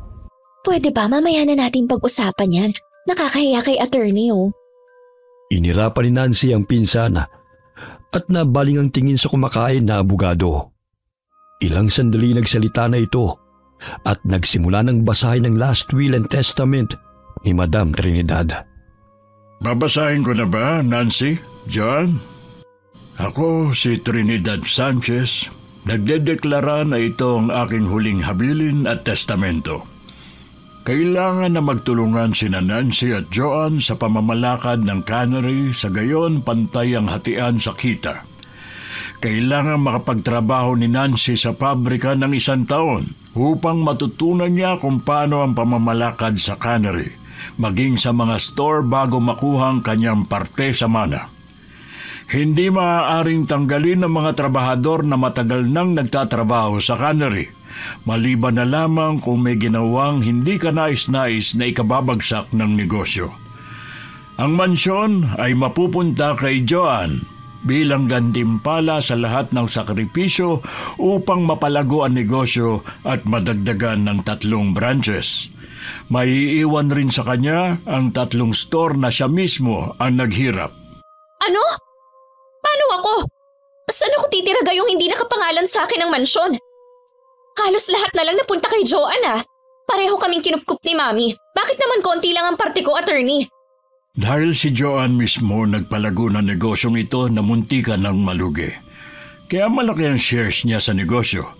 Pwede ba mamaya na natin pag-usapan yan? Nakakahiya kay attorney, oh. Inirapan ni Nancy ang pinsan at nabaling ang tingin sa kumakain na abogado. Ilang sandali nagsalita na ito at nagsimula ng basahin ang last will and testament ni Madam Trinidad. Babasahin ko na ba, Nancy? John? Ako si Trinidad Sanchez. Nagdedeklara na ito ang aking huling habilin at testamento. Kailangan na magtulungan sina Nancy at Joan sa pamamalakad ng cannery sa gayon pantay ang hatian sa kita. Kailangan makapagtrabaho ni Nancy sa pabrika ng 1 taon upang matutunan niya kung paano ang pamamalakad sa cannery, maging sa mga store bago makuha ang kanyang parte sa mana. Hindi maaaring tanggalin ng mga trabahador na matagal nang nagtatrabaho sa cannery, maliban na lamang kung may ginawang hindi kanais-nais na ikababagsak ng negosyo. Ang mansyon ay mapupunta kay Joan bilang gantimpala sa lahat ng sakripisyo upang mapalago ang negosyo at madagdagan ng 3 branches. Maiiwan rin sa kanya ang 3 store na siya mismo ang naghirap. Ano? Paano ako? Saan ako titira gayong hindi nakapangalan sa akin ng mansyon? Halos lahat na lang napunta kay Joan ah. Pareho kaming kinupkup ni Mami. Bakit naman konti lang ang parte ko, attorney? Dahil si Joan mismo nagpalago ng negosyong ito na muntikan ng malugi. Kaya malaki ang shares niya sa negosyo.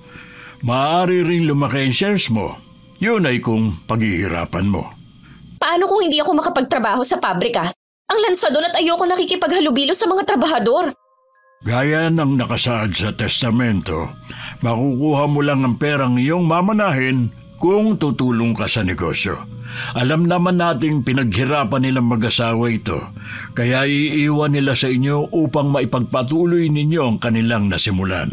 Maaari rin lumaki ang shares mo. Yun ay kung paghihirapan mo. Paano kung hindi ako makapagtrabaho sa pabrika? Ang lansa doon at ayoko nakikipaghalubilo sa mga trabahador. Gaya ng nakasaad sa testamento, makukuha mo lang ang perang iyong mamanahin kung tutulong ka sa negosyo. Alam naman nating pinaghirapan nilang mag-asawa ito, kaya iiwan nila sa inyo upang maipagpatuloy ninyo ang kanilang nasimulan.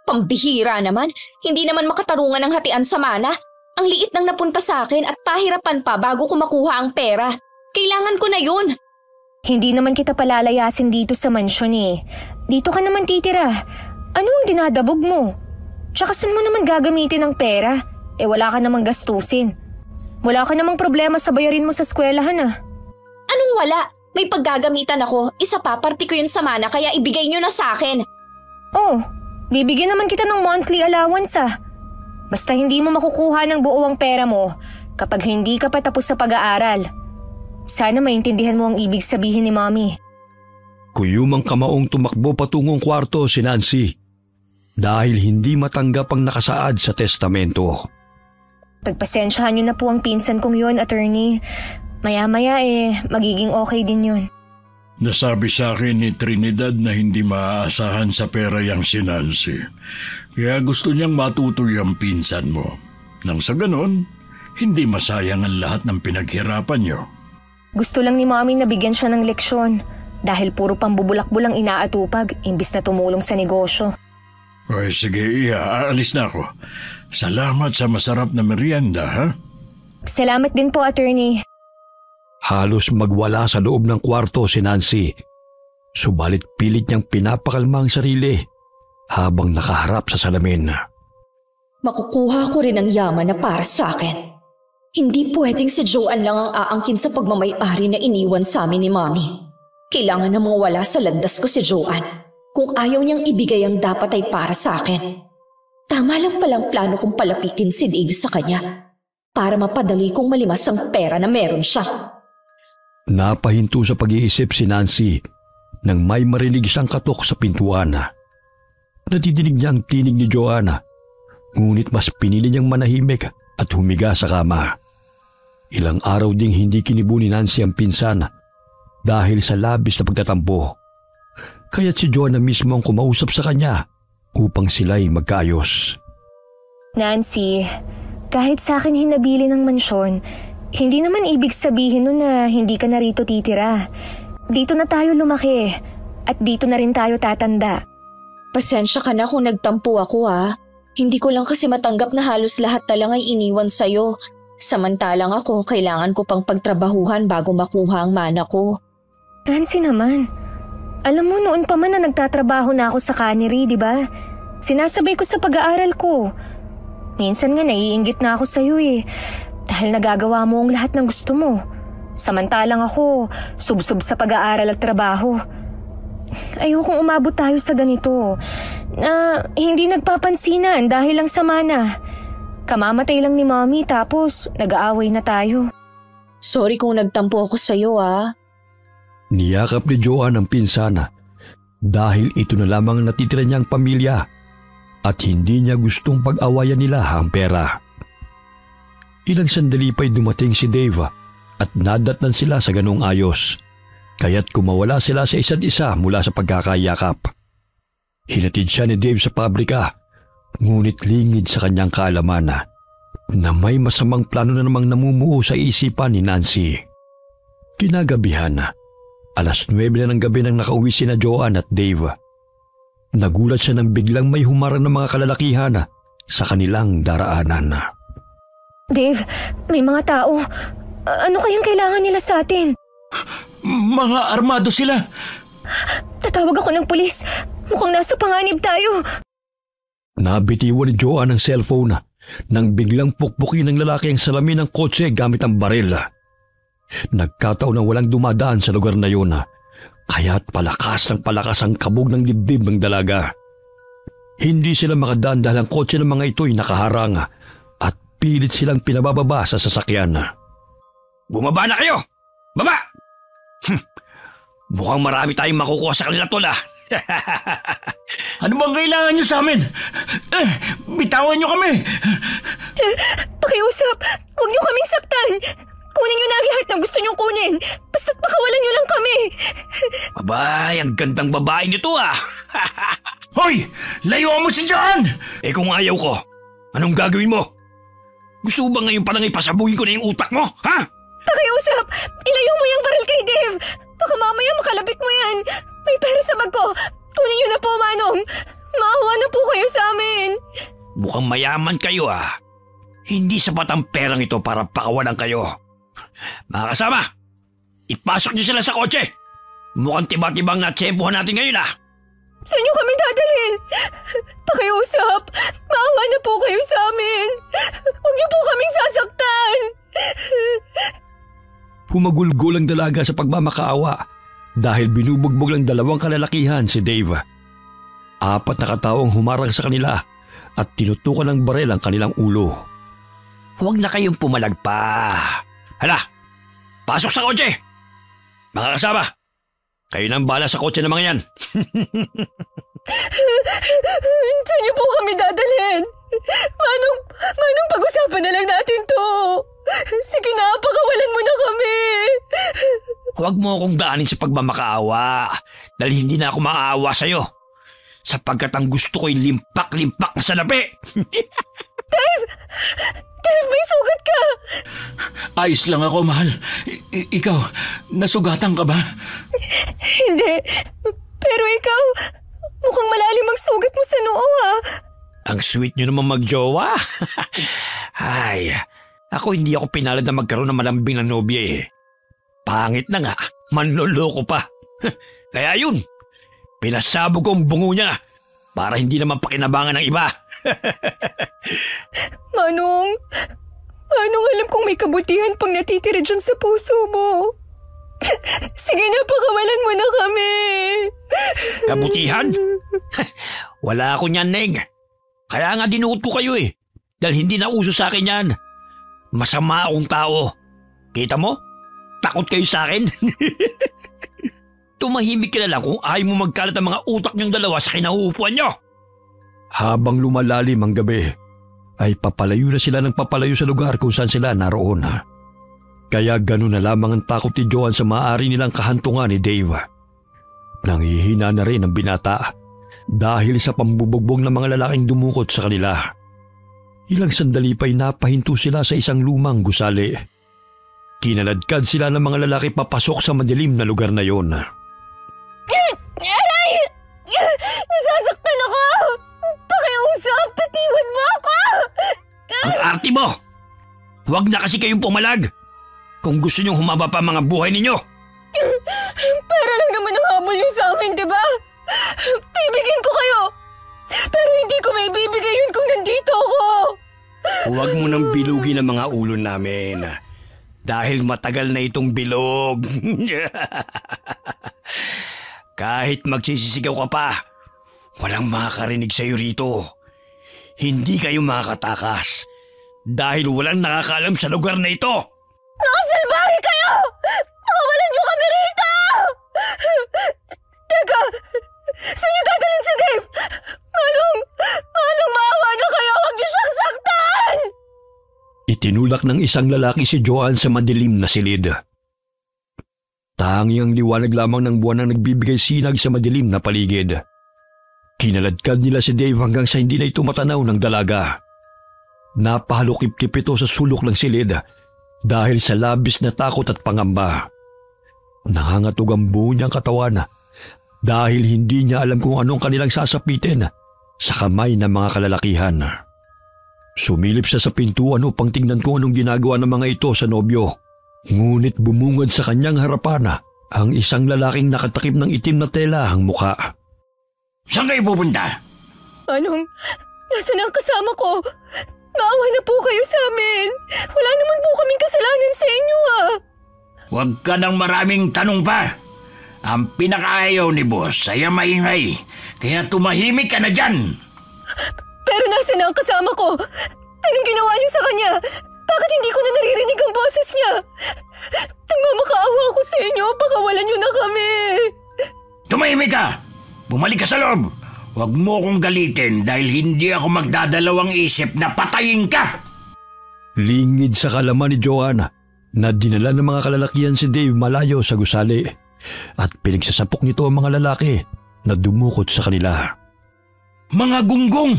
Pambihira naman, hindi naman makatarungan ng hatian sa mana. Ang liit nang napunta sa akin at pahirapan pa bago ko makuha ang pera. Kailangan ko na yun. Hindi naman kita palalayasin dito sa mansyon eh. Dito ka naman titira. Ano ang dinadabog mo? Tsaka saan mo naman gagamitin ang pera? Wala ka namang gastusin. Wala ka namang problema sa bayarin mo sa eskwelahan ah. Anong wala? May paggagamitan ako. Isa pa, party ko yun sa mana kaya ibigay nyo na sa akin. Oh, bibigyan naman kita ng monthly allowance ah. Basta hindi mo makukuha ng buo ang pera mo kapag hindi ka pa tapos sa pag-aaral. Sana maintindihan mo ang ibig sabihin ni Mommy. Kuyumang kamaong tumakbo patungong kwarto si Nancy dahil hindi matanggap ang nakasaad sa testamento. Pagpasensyahan niyo na po ang pinsan kong yun, attorney. Maya-maya magiging okay din yun. Nasabi sa akin ni Trinidad na hindi maaasahan sa pera yang si Nancy. Kaya gusto niyang matutoy ang pinsan mo. Nang sa ganon, hindi masayang ang lahat ng pinaghirapan niyo. Gusto lang ni Mommy na bigyan siya ng leksyon dahil puro pambubulak-bulang inaatupag imbis na tumulong sa negosyo. Ay sige, aalis na ako. Salamat sa masarap na merienda, ha? Salamat din po, attorney. Halos magwala sa loob ng kwarto si Nancy. Subalit pilit niyang pinapakalma ang sarili habang nakaharap sa salamin. Makukuha ko rin ang yaman na para sa akin. Hindi pwedeng si Joanne lang ang aangkin sa pagmamay-ari na iniwan sa amin ni Mommy. Kailangan namang wala sa landas ko si Joanne. Kung ayaw niyang ibigay ang dapat ay para sa akin. Tama lang palang plano kong palapitin si Dave sa kanya para mapadali kong malimas ang pera na meron siya. Napahinto sa pag-iisip si Nancy nang may marinig siyang katok sa pintuan. Natidinig niya ang tinig ni Joanna, ngunit mas pinili niyang manahimik at humiga sa kama. Ilang araw ding hindi kinibo ni Nancy ang pinsan dahil sa labis na pagtatampo. Kaya't si Joanna mismo ang kumausap sa kanya upang sila'y magkaayos. Nancy, kahit sa akin hinabili ng mansyon, hindi naman ibig sabihin nun na hindi ka na rito titira. Dito na tayo lumaki at dito na rin tayo tatanda. Pasensya ka na kung nagtampo ako ha. Hindi ko lang kasi matanggap na halos lahat na lang ay iniwan sa'yo. Samantalang ako, kailangan ko pang pagtrabahuhan bago makuha ang mana ko. Nancy naman, alam mo noon pa man na nagtatrabaho na ako sa cannery, di ba? Sinasabay ko sa pag-aaral ko. Minsan nga naiinggit na ako sa'yo eh. Dahil nagagawa mo ang lahat ng gusto mo. Samantalang ako, subsob sa pag-aaral at trabaho. Ayokong umabot tayo sa ganito. Na hindi nagpapansinan dahil lang sa mana. Kamamatay lang ni Mommy tapos nag-aaway na tayo. Sorry kung nagtampo ako sa'yo ah. Niyakap ni Joanne ang pinsana dahil ito na lamang natitira niyang pamilya at hindi niya gustong pag-awayan nila ang pera. Ilang sandali pa'y dumating si Dave at nadatnan sila sa ganong ayos, kaya't kumawala sila sa isa't isa mula sa pagkakayakap. Hinatid siya ni Dave sa pabrika, ngunit lingid sa kanyang kaalaman na may masamang plano na namang namumuo sa isipan ni Nancy. Kinagabihan, alas 9 na ng gabi nang nakauwi sina Joanne at Dave. Nagulat siya nang biglang may humarang ng mga kalalakihan sa kanilang daraanan. Dave, may mga tao. Ano kayang kailangan nila sa atin? Mga armado sila. Tatawag ako ng pulis. Mukhang nasa panganib tayo. Nabitiwan ni Joanne ang cellphone nang biglang pukpukin ng lalaki ang salamin ng kotse gamit ang baril. Nagkataon na walang dumadaan sa lugar na yun, kaya't palakas ang kabog ng dibdib ng dalaga. Hindi sila makadaan dahil ang kotse ng mga ito'y nakaharang at pilit silang pinabababa sa sasakyan. Bumaba na kayo! Baba! Mukhang marami tayong makukuha sa kanila tol. Ano bang kailangan niyo sa amin? Bitawan niyo kami! Pakiusap! Huwag niyo kaming saktan! Kunin niyo na ang lahat ng gusto niyong kunin! Basta't pakawalan niyo lang kami! Abay, ang gandang babae nito Hoy! Layuan mo si John! Kung ayaw ko, anong gagawin mo? Gusto mo ba ngayon palang ipasabugin ko na yung utak mo, ha? Pakiusap! Ilayo mo yung baril kay Dave! Baka mamaya makalapit mo yan! May pera sa bag ko! Kunin niyo na po, Manong! Maawa na po kayo sa amin! Mukhang mayaman kayo Hindi sapat ang perang ito para pakawalan kayo. Mga kasama, ipasok niyo sila sa kotse. Mukhang tiba-tibang natsempuhan natin ngayon Saan niyo kami dadalhin? Pakiusap! Maawa na po kayo sa amin! Huwag niyo po kaming sasaktan! Kumagulgol ang dalaga sa pagmamakaawa dahil binubugbog ng dalawang kalalakihan si Dave. 4 na kataong humarang sa kanila at tinutukan ng barel ang kanilang ulo. Huwag na kayong pumalag pa. Hala, pasok sa kotse! Mga kasama, kayo nang bala sa kotse ng mga yan. Saan niyo po kami dadalhin? Manong pag-usapan na lang natin to. Sige na, pakawalan mo na kami. Huwag mo akong daanin sa pagmamakaawa dahil hindi na ako maaawa sa'yo. Sapagkat ang gusto ko'y limpak-limpak na salapi. Dave! Dave, may sugat ka! Ayos lang ako, mahal. Ikaw, nasugatan ka ba? Hindi. Pero ikaw, mukhang malalim ang sugat mo sa noo Ang sweet nyo naman magjowa. Ay, ako hindi ako pinalad na magkaroon ng malambing na nobya Pangit na nga, manloloko pa. Kaya yun, pinasabog ko ang bungo niya para hindi naman pakinabangan ng iba. Manong, alam kong may kabutihan pang natitira dyan sa puso mo. Sige na, pakawalan mo na kami. Kabutihan? Wala ako niyan, Neng. Kaya nga dinuot ko kayo dahil hindi na uso sa akin yan. Masama akong tao. Kita mo? Takot kayo sa akin. Tumahimik ka na lang kung ayaw mo magkalat ang mga utak niyong dalawa sa kinahuupuan niyo. Habang lumalalim ang gabi, ay papalayo na sila ng papalayo sa lugar kung saan sila naroon. Kaya ganun na lamang ang takot ni Joan sa maaari nilang kahantungan ni Dave. Nanghihina na rin ang binata dahil sa pambubugbog ng mga lalaking dumukot sa kanila. Ilang sandali pa'y napahinto sila sa isang lumang gusali. Kinaladkad sila ng mga lalaki papasok sa madilim na lugar na yon. Aray! Nasasaktan ako! Pakiusap! Patiwan mo ako! Ang arte mo! Huwag na kasi kayong pumalag! Kung gusto niyong humaba pa mga buhay ninyo! Pera lang naman ang habol niyo sa amin, di ba? Bibigyan ko kayo! Pero hindi ko may bibigay yun kung nandito ako! Huwag mo nang bilugin ang mga ulo namin. Dahil matagal na itong bilog. Kahit magsisisigaw ka pa, walang makakarinig sa'yo rito. Hindi kayo makakatakas dahil walang nakakaalam sa lugar na ito. Nakasalbahe kayo! Pakawalan niyo kami rito! Teka! Saan niyo dadalhin si Dave? Manong, maawa na kayo! Huwag niyo siyang saktan! Itinulak ng isang lalaki si Joan sa madilim na silid. Tangi ang liwanag lamang ng buwan ang nagbibigay sinag sa madilim na paligid. Kinaladkad nila si Dave hanggang sa hindi na ito matanaw ng dalaga. Napahalukip-kip ito sa sulok ng silid dahil sa labis na takot at pangamba. Nangangatog ang buo niyang katawan dahil hindi niya alam kung anong kanilang sasapitin sa kamay ng mga kalalakihan. Sumilip siya sa pintuan upang tingnan kung anong ginagawa ng mga ito sa nobyo. Ngunit bumungad sa kanyang harapan ang isang lalaking nakatakip ng itim na tela ang muka. Saan kayo pupunta? Manong, nasaan ang kasama ko? Maawa na po kayo sa amin. Wala naman po kaming kasalanan sa inyo Huwag ka ng maraming tanong pa. Ang pinakaayaw ni boss ay maingay. Kaya tumahimik ka na dyan. Pero nasaan ang kasama ko? Anong ginawa niyo sa kanya? Bakit hindi ko na naririnig ang boses niya? Nagmamakaawa ako sa inyo. Pakawalan niyo na kami. Tumahimik ka! Bumalik ka sa loob! Huwag mo akong galitin dahil hindi ako magdadalawang isip na patayin ka! Lingid sa kalaman ni Joanna na dinala ng mga kalalakihan si Dave malayo sa gusali at pinagsasapok nito ang mga lalaki na dumukot sa kanila. Mga gunggong!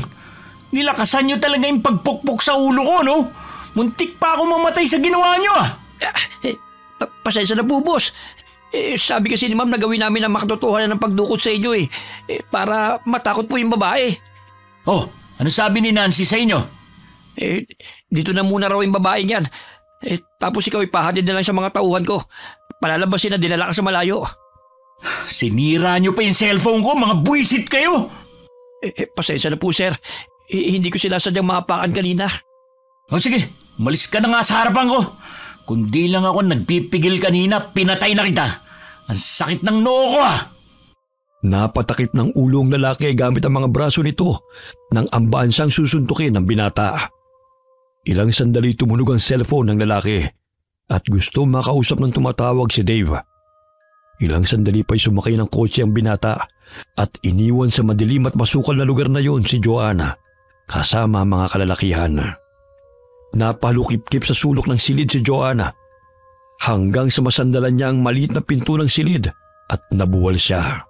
Nilakasan niyo talaga yung pagpukpok sa ulo ko, no? Muntik pa ako mamatay sa ginawa niyo Pasensya na po, boss. Sabi kasi ni ma'am na gawin namin ang makatotohanan ng pagdukot sa inyo para matakot po yung babae. Oh, ano sabi ni Nancy sa inyo? Dito na muna raw yung babae niyan. Tapos ikaw ipahatid na lang sa mga tauhan ko. Palalabasin na dinala ka sa malayo. Sinira niyo pa yung cellphone ko, mga buwisit kayo! Pasensya na po, sir. Hindi ko sinasadyang maapakan kanina. O sige, umalis ka na nga sa harapan ko. Kundi lang ako nagpipigil kanina, pinatay na kita. Ang sakit ng noo ko Napatakip ng ulo ang lalaki gamit ang mga braso nito nang ambaan siyang susuntukin ng binata. Ilang sandali tumunog ang cellphone ng lalaki at gusto makausap ng tumatawag si Dave. Ilang sandali pa'y sumakay ng kotse ang binata at iniwan sa madilim at masukal na lugar na yon si Joanna kasama mga kalalakihan. Napalukip-kip sa sulok ng silid si Joanna hanggang sa masandalan niya ang maliit na pinto ng silid at nabuwal siya.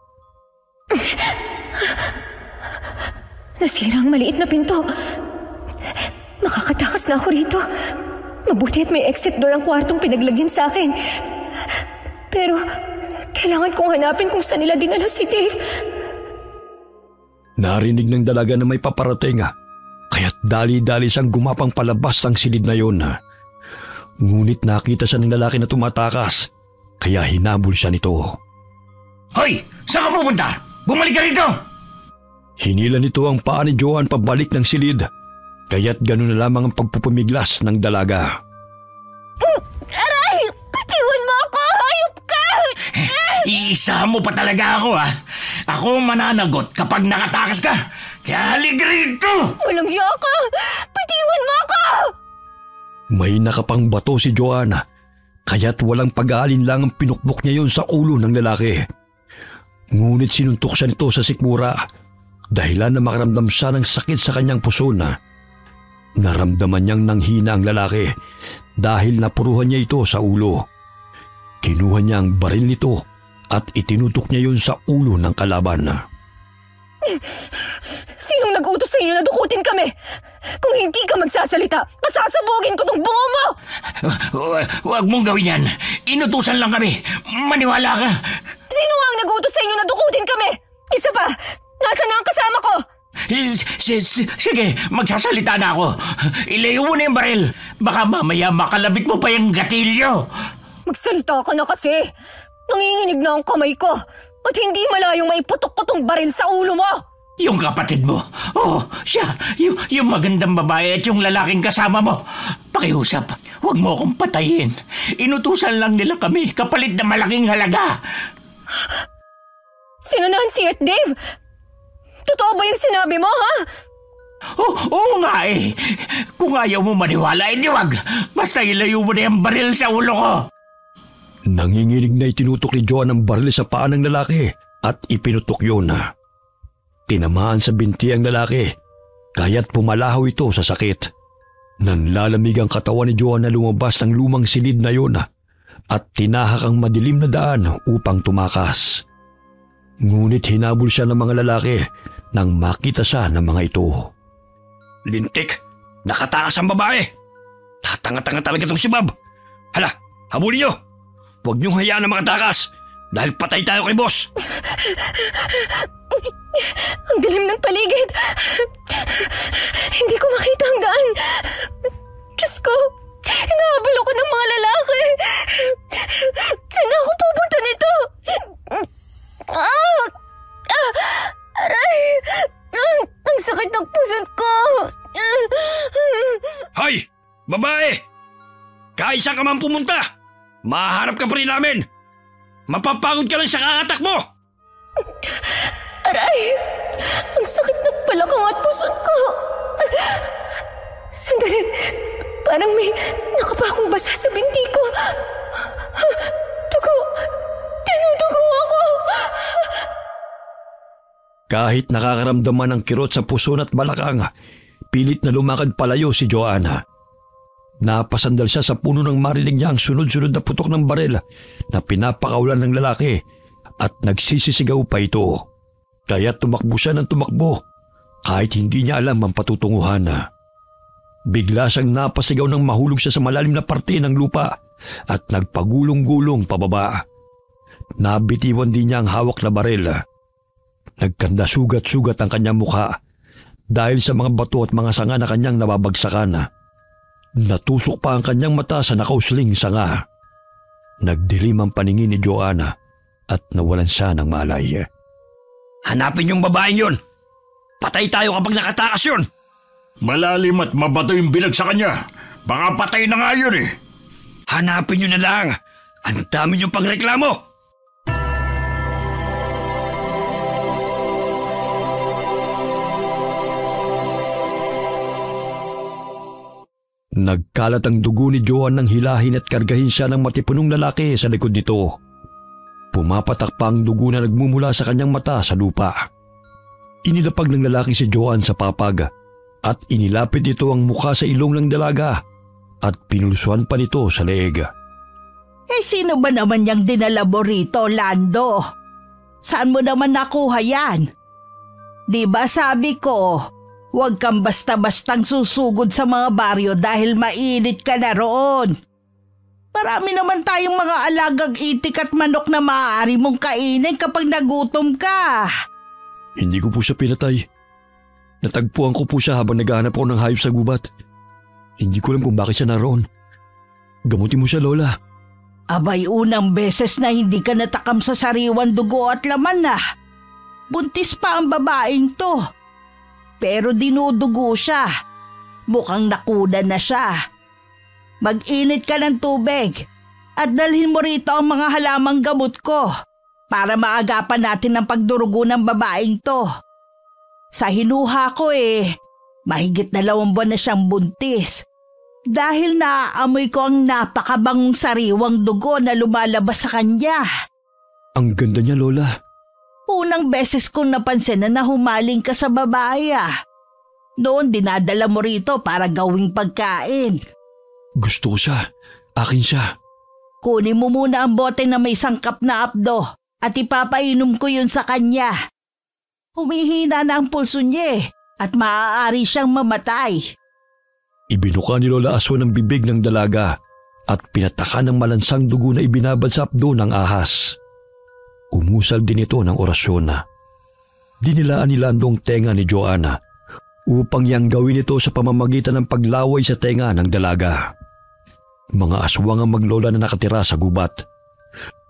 Nasira ang maliit na pinto. Makakatakas na ako rito. Mabuti at may exit door ang kwartong pinaglagyan sa akin. Pero kailangan kong hanapin kung saan nila dinala si Dave. Narinig ng dalaga na may paparating kaya't dali-dali siyang gumapang palabas ng silid na yon. Ngunit nakita siya ng lalaki na tumatakas kaya hinabol siya nito. Hoy! Saan ka pupunta? Bumalik ka rito! Hinila nito ang paa ni Joan pabalik ng silid kaya't gano'n na lamang ang pagpupumiglas ng dalaga. Aray! Bitiwan mo ako! Hayop ka! Iisa mo pa talaga ako Ako mananagot kapag nakatakas ka. Kaya halika rito! Walang iya ka! Bitiwan mo ako! May nakapang bato si Joanna kaya't walang pag-aalin lang ang pinukpok niya yon sa ulo ng lalaki. Ngunit sinuntok siya nito sa sikmura dahilan na makaramdam siya ng sakit sa kanyang puso na. Naramdaman niyang nanghina ang lalaki dahil napuruhan niya ito sa ulo. Kinuha niya ang baril nito at itinutok niya yon sa ulo ng kalaban. Sinong nag-utos sa inyo na dukutin kami? Kung hindi ka magsasalita, masasabugin ko tong bungo mo! Huwag mong gawin yan. Inutusan lang kami. Maniwala ka. Sino nga ang nag-utos sa inyo na dukutin kami? Isa pa, nasaan na ang kasama ko? Sige, magsasalita na ako. Ilayo mo na yung baril. Baka mamaya makalabit mo pa yung gatilyo. Magsalita ka na kasi. Nanginginig na ang kamay ko. At hindi malayong maiputok ko tong baril sa ulo mo. Yung kapatid mo. Siya. Yung magandang babae at yung lalaking kasama mo. Pakiusap, huwag mo akong patayin. Inutusan lang nila kami kapalit na malaking halaga. Sino Nancy at Dave? Totoo ba yung sinabi mo, ha? Oo nga Kung ayaw mo maniwala, di wag. Basta ilayo mo na yung baril sa ulo ko. Nanginginig na itinutok ni Joan ang baril sa paa ng lalaki at ipinutok yun. Tinamaan sa binti ang lalaki, kaya't pumalahaw ito sa sakit. Nanlalamig ang katawan ni Joan na lumabas ng lumang silid na yun at tinahak ang madilim na daan upang tumakas. Ngunit hinabol siya ng mga lalaki nang makita siya ng mga ito. Lintik! Nakatakas ang babae! Tatanga-tanga talaga itong si Bob! Hala! Habulin niyo! Huwag niyong hayaan na makatakas dahil patay tayo kay boss! Ang dilim ng paligid! Hindi ko makita ang daan! Diyos ko! Hinahabol ako ng mga lalaki! Saan ako pupunta nito? Aray! Ang sakit ng pusod ko! Hoy! Babae! Kaisa ka man pumunta! Maharap ka pa rin namin! Mapapagod ka lang sa kakatak mo! Aray! Ang sakit ng balakang at pusod ko! Sandali! Parang may nakapakong basa sa binti ko! Dugo! Tinudugo ako! Kahit nakakaramdaman ng kirot sa puso at balakang, pilit na lumakad palayo si Joanna. Napasandal siya sa puno nang marinig niya ang sunod-sunod na putok ng baril na pinapakaulan ng lalaki at nagsisisigaw pa ito. Kaya tumakbo siya ng tumakbo kahit hindi niya alam ang patutunguhan. Bigla siyang napasigaw ng mahulog siya sa malalim na parte ng lupa at nagpagulong-gulong pababa. Nabitiwan din niya ang hawak na baril. Nagkanda sugat-sugat ang kanyang mukha dahil sa mga bato at mga sanga na kanyang nababagsakan. Natusok pa ang kanyang mata sa nakausling sanga. Nagdilim ang paningin ni Joanna at nawalan siya ng malay. Hanapin yung babaeng yun! Patay tayo kapag nakatakas yun! Malalim at mabato yung bilag sa kanya. Baka patay na nga yun eh. Hanapin nyo na lang! Ang dami nyo pang reklamo! Nagkalat ang dugo ni Joan nang hilahin at kargahin siya ng matipunong lalaki sa likod nito. Pumapatak pa ang dugo na nagmumula sa kanyang mata sa lupa. Inilapag ng lalaki si Joan sa papag at inilapit ito ang mukha sa ilong ng dalaga at pinulsuan pa nito sa leeg. Sino ba naman yung dinala mo rito, Lando? Saan mo naman nakuha yan? Di ba sabi ko, huwag kang basta-bastang susugod sa mga baryo dahil mainit ka na roon. Marami naman tayong mga alagang itik at manok na maaari mong kainin kapag nagutom ka. Hindi ko po siya pinatay. Natagpuan ko po siya habang naghahanap ako ng hayop sa gubat. Hindi ko alam kung bakit siya naroon. Gamutin mo siya, Lola. Abay, unang beses na hindi ka natakam sa sariwan dugo at laman na. Buntis pa ang babaeng to. Pero dinudugo siya. Mukhang nakuda na siya. Mag-init ka ng tubig at dalhin mo rito ang mga halamang gamot ko para maagapan natin ang pagdurugo ng babaeng to. Sa hinuha ko mahigit 2 buwan na siyang buntis dahil naaamoy ko ang napakabangong sariwang dugo na lumalabas sa kanya. Ang ganda niya, Lola. Unang beses kong napansin na nahumaling ka sa babae. Noon dinadala mo rito para gawing pagkain. Gusto ko siya. Akin siya. Kunin mo muna ang bote na may sangkap na apdo at ipapainom ko yun sa kanya. Humihina na ang pulso niya at maaari siyang mamatay. Ibinuka ni Lola Aso ng bibig ng dalaga at pinataka ng malansang dugo na ibinabad sa apdo ng ahas. Umusal din ito ng orasyon. Dinilaan ni Lando ang tenga ni Joanna upang yang gawin ito sa pamamagitan ng paglaway sa tenga ng dalaga. Mga aswang ang maglola na nakatira sa gubat,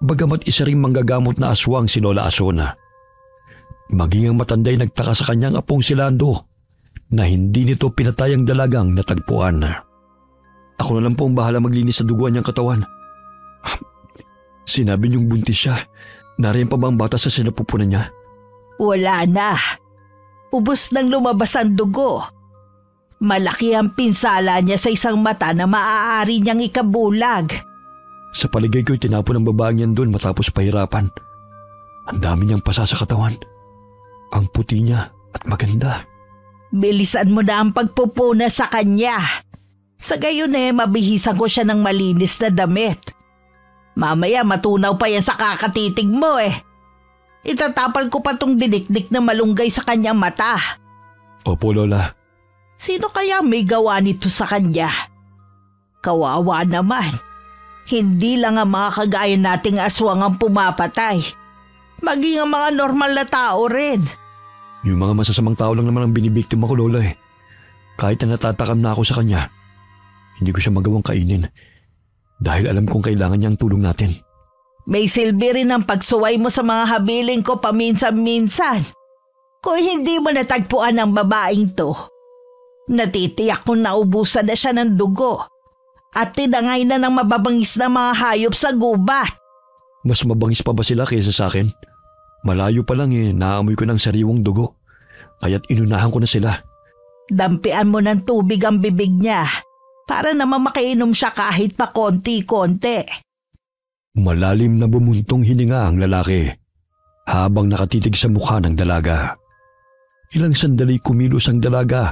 bagamat isa ring manggagamot na aswang si Lola Asona. Maging ang matanday nagtaka sa kanyang apong si Lando na hindi nito pinatay ang dalagang natagpuan. Ako na lang po ang bahala maglinis sa duguan niyang katawan. Sinabi niyong buntis siya. Nariyan pa ba ang bata sa sinapupunan niya? Wala na. Ubos nang lumabas ang dugo. Malaki ang pinsala niya sa isang mata na maaari niyang ikabulag. Sa paligay ko'y tinapon ng babaeng yan doon matapos pahirapan. Ang dami niyang pasa sa katawan. Ang puti niya at maganda. Bilisan mo na ang pagpupuna sa kanya. Sa gayon mabihisan ko siya ng malinis na damit. Mamaya matunaw pa yan sa kakatitig mo Itatapal ko pa tong dinikdik na malunggay sa kanyang mata. Opo, Lola. Sino kaya may gawa nito sa kanya? Kawawa naman. Hindi lang ang mga kagaya nating aswang ang pumapatay. Maging ang mga normal na tao rin. Yung mga masasamang tao lang naman ang binibiktima ko, Lola Kahit na natatakam na ako sa kanya, hindi ko siya magawang kainin. Dahil alam kong kailangan niya ang tulong natin. May silbi rin ang pagsuway mo sa mga habiling ko paminsan-minsan. Kung hindi mo natagpuan ang babaeng to, natitiyak kong naubusan na siya ng dugo at tinangay na ng mababangis na mga hayop sa gubat. Mas mabangis pa ba sila kaysa sa akin? Malayo pa lang naamoy ko ng sariwang dugo. Kaya't inunahan ko na sila. Dampian mo ng tubig ang bibig niya para naman makainom siya kahit pa konti-konti. Malalim na bumuntong hininga ang lalaki habang nakatitig sa mukha ng dalaga. Ilang sandali kumilos ang dalaga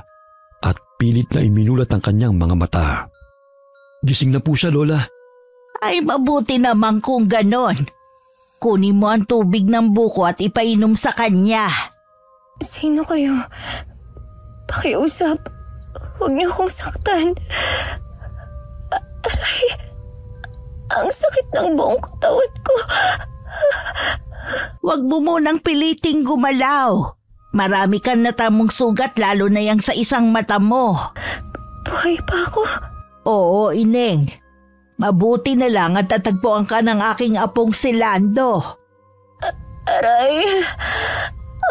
at pilit na iminulat ang kanyang mga mata. Gising na po siya, Lola. Ay, mabuti naman kung ganon. Kunin mo ang tubig ng buko at ipainom sa kanya. Sino kayo? Pakiusap. Huwag niyo akong saktan. Aray, ang sakit ng buong katawan ko. Huwag mo munang piliting gumalaw. Marami kang natamong sugat lalo na yang sa isang mata mo. Buhay pa ako? Oo, Ineng. Mabuti na lang at tatagpuan ka ng aking apong si Lando. Aray,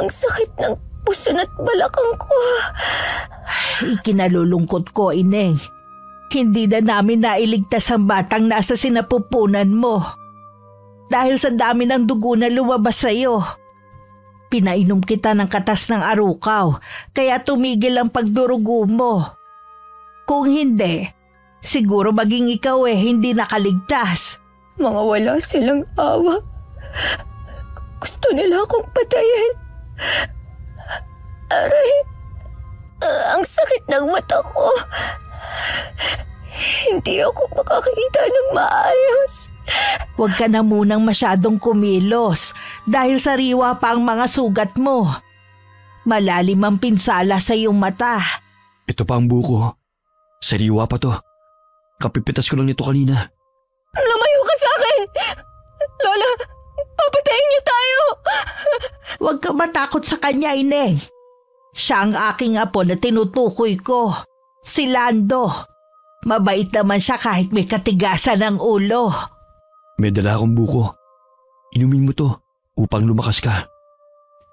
ang sakit ng puso at balakang ko. Ikinalulungkot ko, Ineng. Hindi na namin nailigtas ang batang nasa sinapupunan mo. Dahil sa dami ng dugo na lumabas sa'yo. Pinainom kita ng katas ng arukaw, kaya tumigil ang pagdurugo mo. Kung hindi, siguro maging ikaw hindi nakaligtas. Mga wala silang awa. Gusto nila akong patayin. Aray, ang sakit ng mata ko. Hindi ako makakita ng maayos. Huwag ka na munang masyadong kumilos dahil sariwa pa ang mga sugat mo. Malalim ang pinsala sa iyong mata. Ito pa ang buko. Sariwa pa to. Kapipitas ko lang nito kanina. Lumayo ka sa akin! Lola, papatayin niyo tayo! Huwag ka matakot sa kanya, Ineng. Siya ang aking apo na tinutukoy ko. Si Lando. Mabait naman siya kahit may katigasan ng ulo. May dala akong buko. Inumin mo to upang lumakas ka.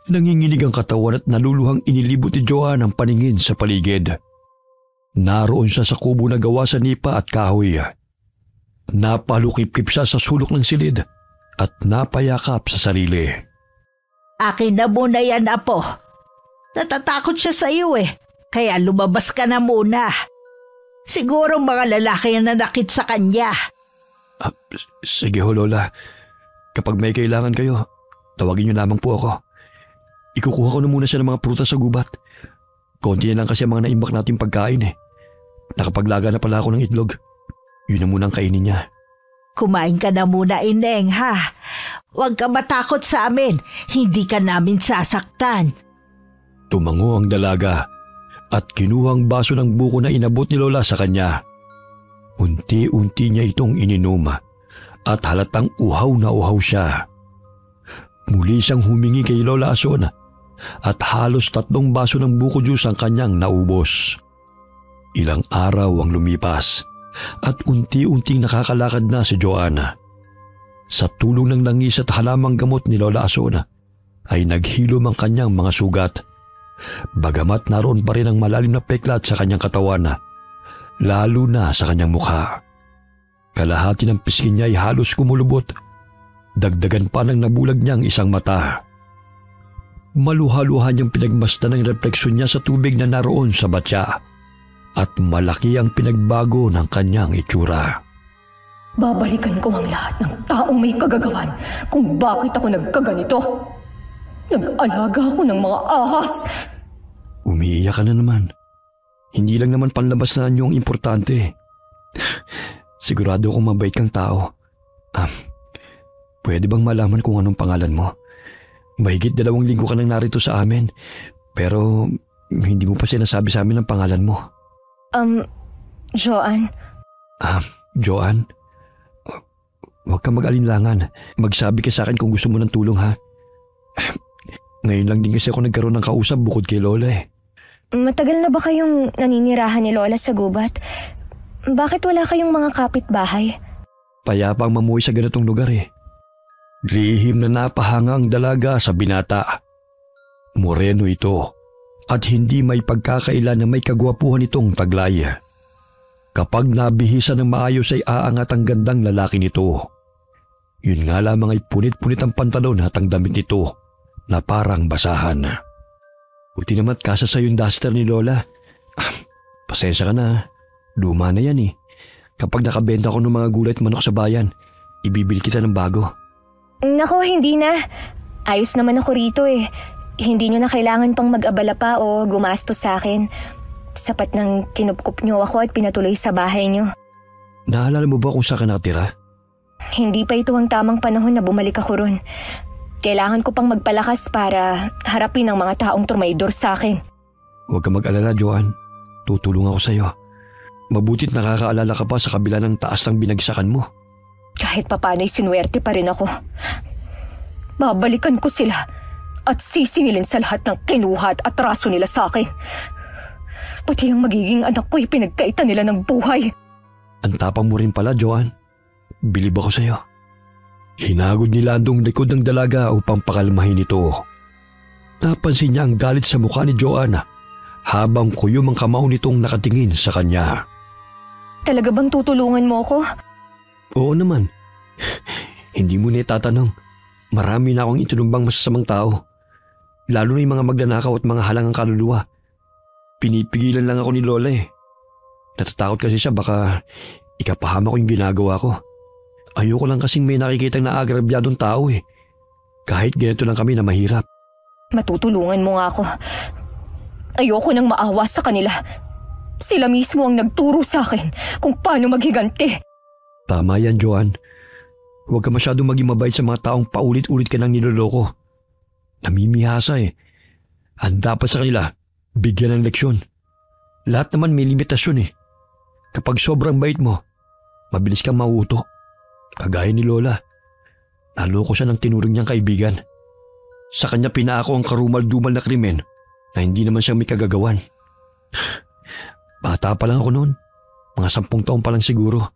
Nanginginig ang katawan at naluluhang inilibot ni Joanne ang paningin sa paligid. Naroon siya sa kubo na gawa sa nipa at kahoy. Napalukip-kip siya sa sulok ng silid at napayakap sa sarili. Akin na muna yan, apo. Natatakot siya sa iyo kaya lumabas ka na muna. Siguro mga lalaki ang nanakit sa kanya. Sige ho, Lola. Kapag may kailangan kayo, tawagin niyo lamang po ako. Ikukuha ko na muna siya ng mga prutas sa gubat. Konti na lang kasi ang mga naimbak nating pagkain Nakapaglaga na pala ako ng itlog. Yun na muna ang kainin niya. Kumain ka na muna, Ineng, ha? Huwag ka matakot sa amin. Hindi ka namin sasaktan. Tumango ang dalaga at kinuhang baso ng buko na inabot ni Lola sa kanya. Unti-unti niya itong ininom at halatang uhaw na uhaw siya. Muli siyang humingi kay Lola Ason at halos 3 baso ng buko juice ang kanyang naubos. Ilang araw ang lumipas at unti-unting nakakalakad na si Joanna. Sa tulong ng langis at halamang gamot ni Lola Ason ay naghilom ang kanyang mga sugat. Bagamat naroon pa rin ang malalim na peklat sa kanyang katawan, lalo na sa kanyang mukha. Kalahati ng pisngi niya ay halos kumulubot. Dagdagan pa ng nabulag niyang isang mata. Maluha-luha niyang pinagmasdan ang refleksyon niya sa tubig na naroon sa batya at malaki ang pinagbago ng kanyang itsura. Babalikan ko ang lahat ng taong may kagagawan kung bakit ako nagkaganito. Nag-alaga ako ng mga ahas. Umiiyak ka na naman. Hindi lang naman panlabas na niyo ang importante. Sigurado akong mabait kang tao. Pwede bang malaman kung anong pangalan mo? Mahigit 2 linggo ka nang narito sa amin, pero hindi mo pa sinasabi sa amin ang pangalan mo. Joanne. Joanne? Huwag kang mag-alinlangan. Magsabi ka sa akin kung gusto mo ng tulong, ha? Ngayon lang din kasi ako nagkaroon ng kausap bukod kay Lola Matagal na ba kayong naninirahan ni Lola sa gubat? Bakit wala kayong mga kapitbahay? Payapa ang mamuhay sa ganitong lugar Lihim na napahanga ang dalaga sa binata. Moreno ito at hindi may pagkakaila na may kagwapuhan itong taglay. Kapag nabihisa ng maayos ay aangat ang gandang lalaki nito. Yun nga lamang ay punit-punit ang pantalon at ang damit nito na parang basahan. Buti naman kasa sa yung duster ni Lola. Pasensya ka na. Luma na yan Kapag nakabenta ko ng mga gulay at manok sa bayan, ibibili kita ng bago. Nako, hindi na. Ayos naman ako rito Hindi nyo na kailangan pang mag-abala pa o gumastos sa akin. Sapat nang kinupkup nyo ako at pinatuloy sa bahay nyo. Naalala mo ba kung saan ka nakatira? Hindi pa ito ang tamang panahon na bumalik ako ron. Kailangan ko pang magpalakas para harapin ang mga taong trumaydor sa akin. Huwag ka mag-alala, Joanne. Tutulong ako sa'yo. Mabutit nakakaalala ka pa sa kabila ng taas ng binagsakan mo. Kahit papanay sinuwerte pa rin ako. Babalikan ko sila at sisingilin sa lahat ng kinuha at atraso nila sa akin. Pati ang magiging anak ko'y pinagkaitan nila ng buhay. Ang tapang mo rin pala, Joanne. Bilib ako sa'yo. Hinagod ni Landong likod ng dalaga upang pakalmahin ito. Napansin niya ang galit sa mukha ni Joanne habang kuyom ang kamao nitong nakatingin sa kanya. Talaga bang tutulungan mo ako? Oo naman. Hindi mo na itatanong. Marami na akong itinumbang masasamang tao. Lalo na yung mga magnanakaw at mga halangang kaluluwa. Pinipigilan lang ako ni Lola eh. Natatakot kasi siya baka ikapahama ko yung ginagawa ko. Ayoko lang kasing may nakikitang naagrabyadong tao eh. Kahit ganito lang kami na mahirap. Matutulungan mo nga ako. Ayoko nang maawa sa kanila. Sila mismo ang nagturo sa akin kung paano maghiganti. Tama yan, Joanne. Huwag ka masyadong maging mabait sa mga taong paulit-ulit ka nang niloloko. Namimihasa eh. Ang dapat sa kanila, bigyan ng leksyon. Lahat naman may limitasyon eh. Kapag sobrang bait mo, mabilis kang mauuto. Kagaya ni Lola. Naloko siya ng tinuring niyang kaibigan. Sa kanya pinaako ang karumal-dumal na krimen na hindi naman siya may kagagawan. Bata pa lang ako noon. Mga 10 taon pa lang siguro.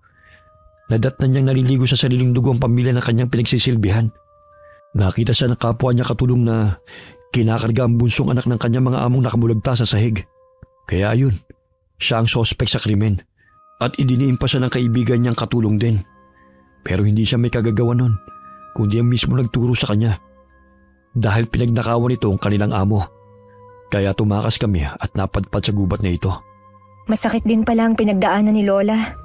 Nadatnan niyang naliligo sa sariling dugo ang pamilya na kanyang pinagsisilbihan. Nakita siya ng kapwa niya katulong na kinakarga ang bunsong anak ng kanyang mga among nakabulagta sa sahig. Kaya ayun, siya ang sospek sa krimen. At idiniin pa siya ng kaibigan niyang katulong din. Pero hindi siya may kagagawa nun, kundi ang mismo nagturo sa kanya. Dahil pinagnakawan ito ang kanilang amo. Kaya tumakas kami at napadpad sa gubat na ito. Masakit din pala ang pinagdaanan ni Lola.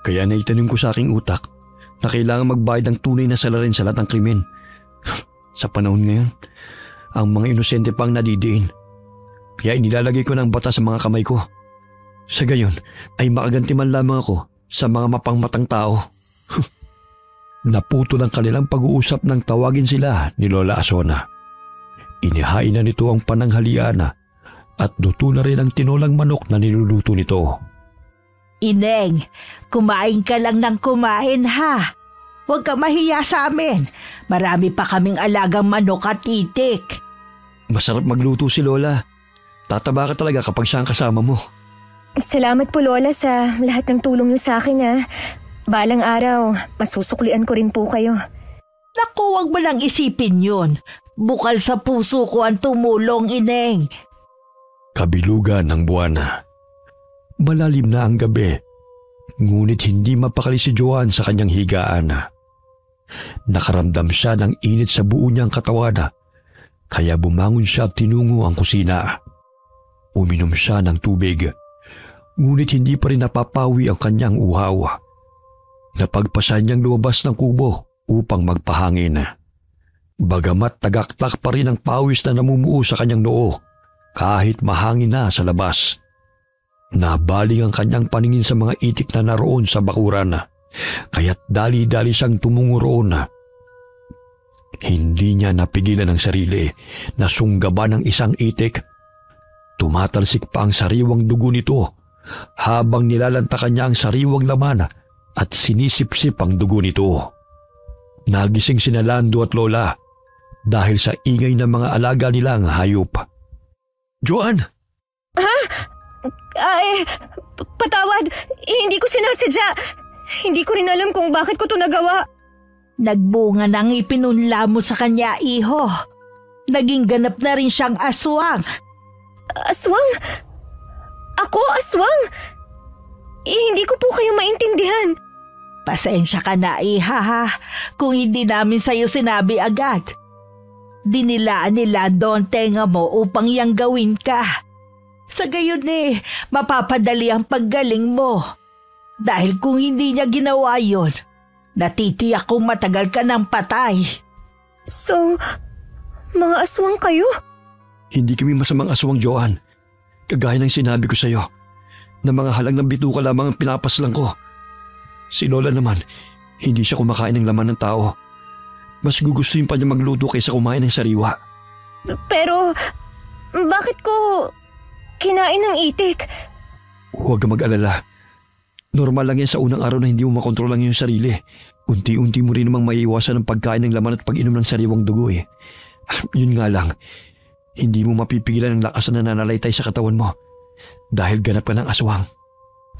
Kaya naitanim ko sa aking utak na kailangan magbayad ng tunay na salarin sa lahat ng krimen. Sa panahon ngayon, ang mga inosente pang nadidiin. Kaya inilalagay ko ng bata sa mga kamay ko. Sa gayon ay makaganti man lamang ako sa mga mapangmatang tao. Naputo ng kanilang pag-uusap nang tawagin sila ni Lola Asona. Inihain na nito ang pananghalian at luto na rin ang tinolang manok na niluluto nito. Ineng, kumain ka lang ng kumain ha. Huwag ka mahiya sa amin. Marami pa kaming alagang manok at itik. Masarap magluto si Lola. Tataba ka talaga kapag siya ang kasama mo. Salamat po Lola sa lahat ng tulong niyo sa akin ha. Balang araw, masusuklian ko rin po kayo. Naku, huwag mo lang isipin yun. Bukal sa puso ko ang tumulong, Ineng. Kabilugan ng buwan. Malalim na ang gabi, ngunit hindi mapakali si Joanne sa kanyang higaan. Nakaramdam siya ng init sa buo niyang katawan, kaya bumangon siya at tinungo ang kusina. Uminom siya ng tubig, ngunit hindi pa rin napapawi ang kanyang uhaw. Napagpasan niyang lumabas ng kubo upang magpahangin. Bagamat tagaktak pa rin ang pawis na namumuo sa kanyang noo, kahit mahangin na sa labas. Nabaling ang kanyang paningin sa mga itik na naroon sa bakuran, kaya't dali-dali siyang tumungo roon. Hindi niya napigilan ang sarili na sunggaban ng isang itik. Tumatalsik pa ang sariwang dugo nito habang nilalantakan niya ang sariwang laman at sinisipsip ang dugo nito. Nagising sina Lando at Lola dahil sa ingay ng mga alaga nilang hayop. Joanne! Ha? Patawad. Hindi ko sinasadya. Hindi ko rin alam kung bakit ko ito nagawa. Nagbunga nang ipinunla mo sa kanya, iho. Naging ganap na rin siyang aswang. Aswang? Ako aswang? Hindi ko po kayo maintindihan. Pasensya ka na, iha ha, kung hindi namin sa'yo sinabi agad. Dinilaan ni Lando ang tenga mo upang yang gawin ka. Sa gayon mapapadali ang paggaling mo. Dahil kung hindi niya ginawa yon, natitiyak kong matagal ka ng patay. So, mga aswang kayo? Hindi kami masamang aswang, Joanne. Kagaya ng sinabi ko sa'yo, na mga halang ng bituka lamang ang pinapaslang ko. Si Lola naman, hindi siya kumakain ng laman ng tao. Mas gugustuhin pa niya magluto kaysa kumain ng sariwa. Pero, bakit ko kinain ng itik? Huwag ka mag-alala. Normal lang yan sa unang araw na hindi mo makontrol ang iyong sarili. Unti-unti mo rin namang maiiwasan ang pagkain ng laman at pag-inom ng sariwang dugo eh. Yun nga lang, hindi mo mapipigilan ang lakas na nananalaytay sa katawan mo dahil ganap ka ng aswang.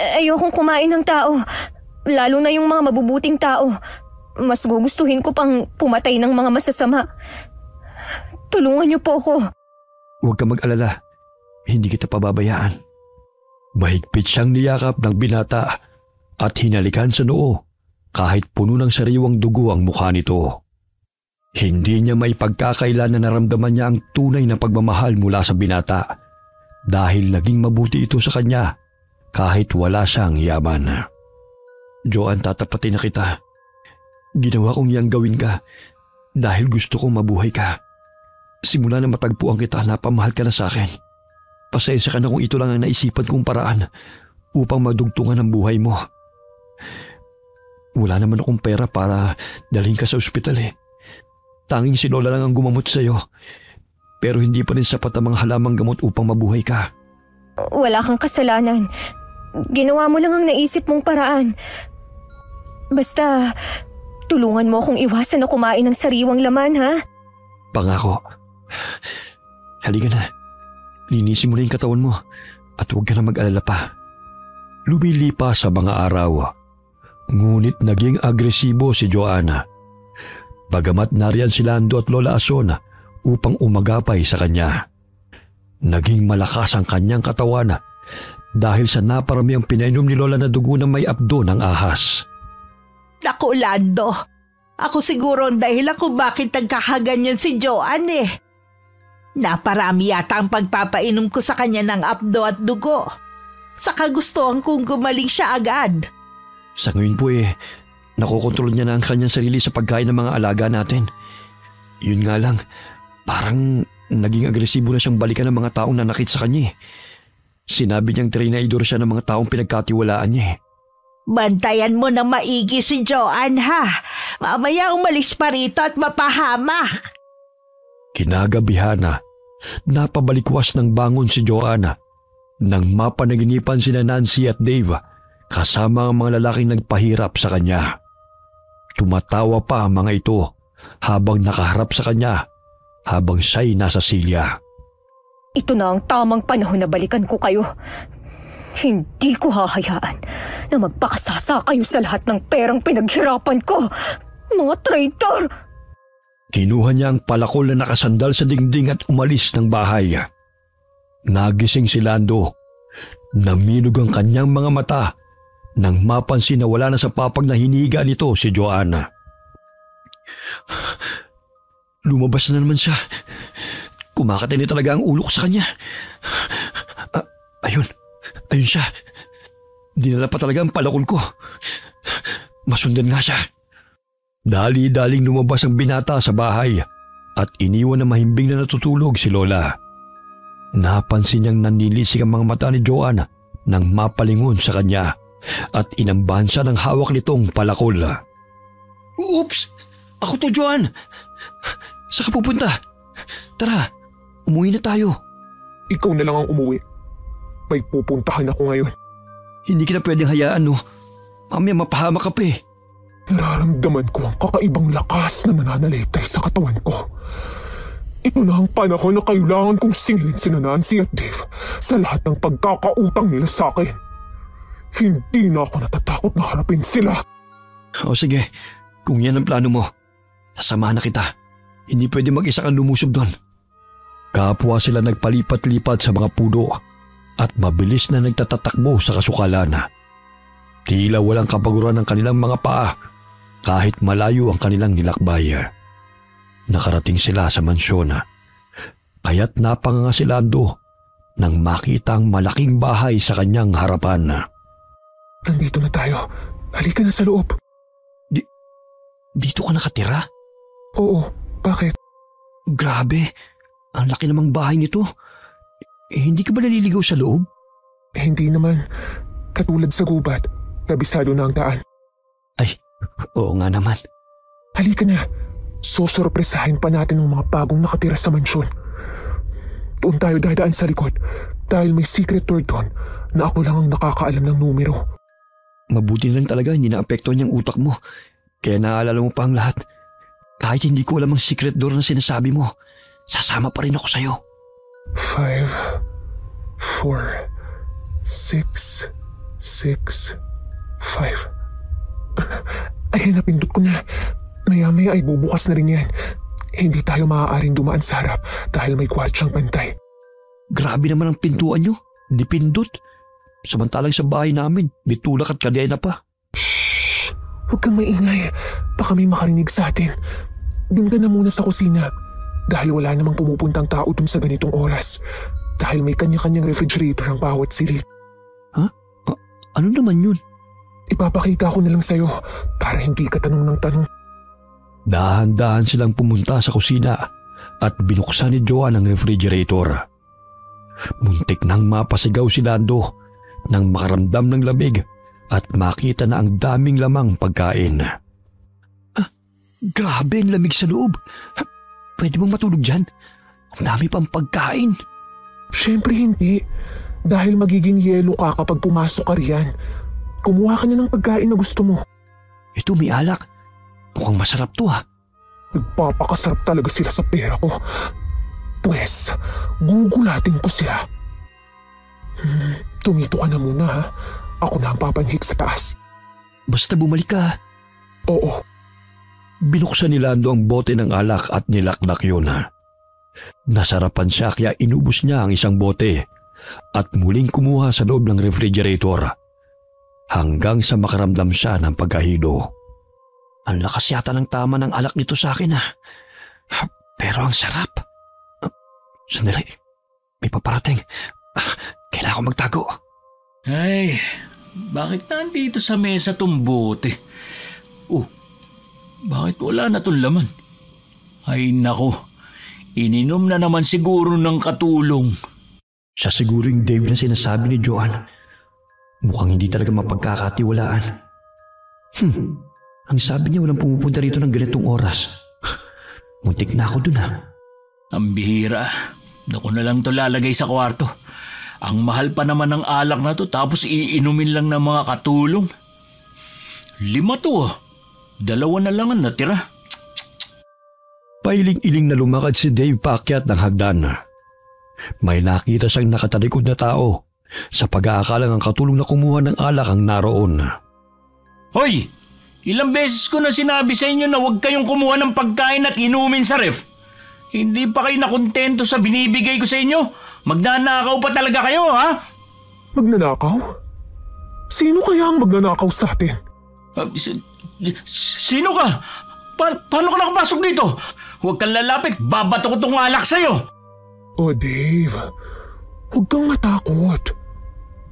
Ayokong kumain ng tao, lalo na yung mga mabubuting tao. Mas gugustuhin ko pang pumatay ng mga masasama. Tulungan niyo po ako. Huwag ka mag-alala, hindi kita pababayaan. Mahigpit siyang niyakap ng binata at hinalikan sa noo kahit puno ng sariwang dugo ang mukha nito. Hindi niya may pagkakailan na naramdaman niya ang tunay na pagmamahal mula sa binata dahil naging mabuti ito sa kanya kahit wala siyang yaman. Joanne, tatapatin na kita. Ginawa kong iyang gawin ka dahil gusto kong mabuhay ka. Simula na matagpuan kita, napamahal ka na sa akin. Pasensya ka na kung ito lang ang naisipan kong paraan upang madugtungan ang buhay mo. Wala naman akong pera para dalhin ka sa ospital eh. Tanging si Lola lang ang gumamot sa'yo. Pero hindi pa rin sapat ang mga halamang gamot upang mabuhay ka. Wala kang kasalanan. Ginawa mo lang ang naisip mong paraan. Basta, tulungan mo akong iwasan na kumain ng sariwang laman, ha? Pangako. Halika na. Linisin mo na yung katawan mo at huwag ka na mag-alala pa. Lumilipas sa mga araw. Ngunit naging agresibo si Joanna. Bagamat nariyan si Lando at Lola Ason upang umagapay sa kanya. Naging malakas ang kanyang katawan dahil sa naparami ang pinainom ni Lola na dugo na may abdo ng ahas. Naku, Lando. Ako siguro ang dahilan kung bakit nagkakaganyan si Joanne eh. Naparami yata ang pagpapainom ko sa kanya ng abdo at dugo. Saka gustuhan kong gumaling siya agad. Sa ngayon po nakokontrol niya na ang kanyang sarili sa pagkain ng mga alaga natin. Yun nga lang, parang naging agresibo na siyang balikan ng mga taong nanakit sa kanya eh. Sinabi niyang trinaidor siya ng mga taong pinagkatiwalaan niya eh. Bantayan mo ng maigi si Joanne ha. Mamaya umalis pa rito at mapahamak. Kinagabihan na, napabalikwas ng bangon si Joanna nang mapanaginipan sina Nancy at Dave kasama ang mga lalaking nagpahirap sa kanya. Tumatawa pa ang mga ito habang nakaharap sa kanya habang siya'y nasa silya. Ito na ang tamang panahon na balikan ko kayo. Hindi ko hahayaan na magpakasasa kayo sa lahat ng perang pinaghirapan ko, mga traitor! Kinuha niya ang palakol na nakasandal sa dingding at umalis ng bahay. Nagising si Lando. Naminog ang kanyang mga mata nang mapansin na wala na sa papag na hiniga nito si Joanna. Lumabas na naman siya. Kumakatini talaga ang ulo ko sa kanya. Ayun siya. Dinala pa talaga ang palakol ko. Masundan nga siya. Dali-daling lumabas ang binata sa bahay at iniwan na mahimbing na natutulog si Lola. Napansin niyang nanilisik ang mga mata ni Joanna nang mapalingon sa kanya at inambahan siya ng hawak nitong palakol. Oops! Ako to, Joanne! Saan ka pupunta? Tara, umuwi na tayo. Ikaw na lang ang umuwi. May pupuntahan ako ngayon. Hindi kita pwedeng hayaan, no? Mamaya mapahamak ka pa eh. Nararamdaman ko ang kakaibang lakas na nananalaytay sa katawan ko. Ito na ang panahon na kailangan kong singilin sina Nancy at Dave sa lahat ng pagkakautang nila sa akin. Hindi na ako natatakot na harapin sila. O sige, kung yan ang plano mo, sasamahan na kita. Hindi pwede mag-isa kang lumusob doon. Kapwa sila nagpalipat-lipat sa mga pudo at mabilis na nagtatatakbo sa kasukalan. Tila walang kapaguran ng kanilang mga paa kahit malayo ang kanilang nilakbay. Nakarating sila sa mansyon kaya't napanganga si Lando nang makita ang malaking bahay sa kanyang harapan. Nandito na tayo. Halika na sa loob. Dito ka nakatira? Oo, bakit? Grabe, ang laki namang bahay nito. Hindi ka ba naliligaw sa loob? Hindi naman. Katulad sa gubat, kabisado na ang daan. Ay, oo nga naman. Halika na. Susurpresahin pa natin ang mga bagong nakatira sa mansyon. Doon tayo dadaan sa likod dahil may secret door doon na ako lang ang nakakaalam ng numero. Mabuti lang talaga hindi naapektuhan yung utak mo. Kaya naalala mo pa ang lahat. Kahit hindi ko alam ang secret door na sinasabi mo, sasama pa rin ako sa'yo. 5, 4, 6, 6, 5. Ayan, napindot ko na. Maya-maya ay bubukas na rin yan. Hindi tayo maaaring dumaan sa harap dahil may kwatsang bantay. Grabe naman ang pintuan nyo. Di pindot. Samantalang sa bahay namin, may tulak at kadena pa. Shhh! Huwag kang maingay. Baka may makarinig sa atin. Doon ka na muna sa kusina. Dahil wala namang pumupuntang tao dun sa ganitong oras. Dahil may kanya-kanyang refrigerator ang bawat silid. Ha? Ano naman yun? Ipapakita ko na lang sa'yo para hindi ka tanong ng tanong. Dahan-dahan silang pumunta sa kusina at binuksan ni Joanne ang refrigerator. Muntik nang mapasigaw si Lando nang makaramdam ng lamig at makita na ang daming lamang pagkain. Grabe ang lamig sa loob. Pwede bang matulog dyan? Ang dami pang pagkain. Siyempre hindi. Dahil magiging yelo ka kapag pumasok ka riyan. Kumuha ka na ng pagkain na gusto mo. Ito may alak. Mukhang masarap to ha. Nagpapakasarap talaga sila sa pera ko. Pwes, gugulatin ko sila. Tumito ka na muna ha. Ako na ang papanhik sa taas. Basta bumalik ka. Oo. Binuksan ni Lando ang bote ng alak at nilaklak yun. Nasarapan siya kaya inubos niya ang isang bote at muling kumuha sa loob ng refrigerator hanggang sa makaramdam siya ng pagkahilo. Ang lakas yata ng tama ng alak nito sa akin pero ang sarap. Sandali, may paparating. Kailangan ko magtago. Ay, bakit nandito sa mesa tong bote? Bakit wala na tong laman? Ay nako, ininom na naman siguro ng katulong. Siya siguro yung Dave na sinasabi ni Joanne. Mukhang hindi talaga mapagkakatiwalaan. Ang sabi niya walang pumupunta rito ng ganitong oras. Muntik na ako dun Ang bihira. Naku na lang to lalagay sa kwarto. Ang mahal pa naman ng alak na to tapos iinumin lang ng mga katulong. 5 to 2 na lang ang natira. Pailing-iling na lumakad si Dave paakyat ng hagdan. May nakita siyang nakatalikod na tao sa pag-aakalang ang katulong na kumuha ng alak ang naroon. Hoy! Ilang beses ko na sinabi sa inyo na huwag kayong kumuha ng pagkain at inumin sa ref. Hindi pa kayo nakontento sa binibigay ko sa inyo? Magnanakaw pa talaga kayo, ha? Magnanakaw? Sino kaya ang magnanakaw sa atin? Sino ka? Paano ka nakapasok dito? Huwag kang lalapit, babato ko tong alak sa'yo. Dave, huwag kang matakot.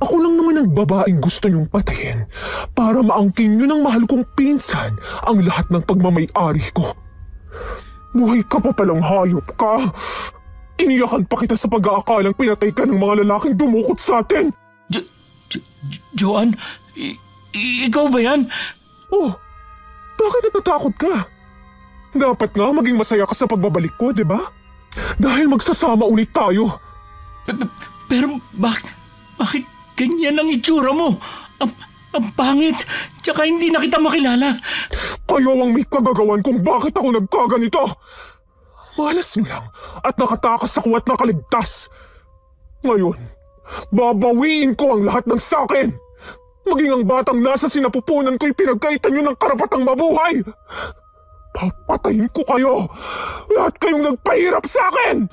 Ako lang naman ang babaeng gusto niyong patayin para maangkin niyo ng mahal kong pinsan ang lahat ng pagmamay-ari ko. Buhay ka pa palang hayop ka. Iniyakan pa kita sa pag-aakalang pinatay ka ng mga lalaking dumukot sa atin. Joanne, ikaw ba yan? Bakit natatakot ka? Dapat nga maging masaya ka sa pagbabalik ko, di ba? Dahil magsasama ulit tayo. Pero bakit ganyan ang itsura mo? Ang pangit, tsaka hindi na kita makilala. Kayo ang may kagagawan kung bakit ako nagkaganito. Malas niyo lang at nakatakas ako at nakaligtas. Ngayon, babawiin ko ang lahat ng sakin. Maging ang batang nasa sinapupunan ko'y pinagkaitan niyo ng karapatang mabuhay. Papatayin ko kayo. Lahat kayong nagpahirap sa akin.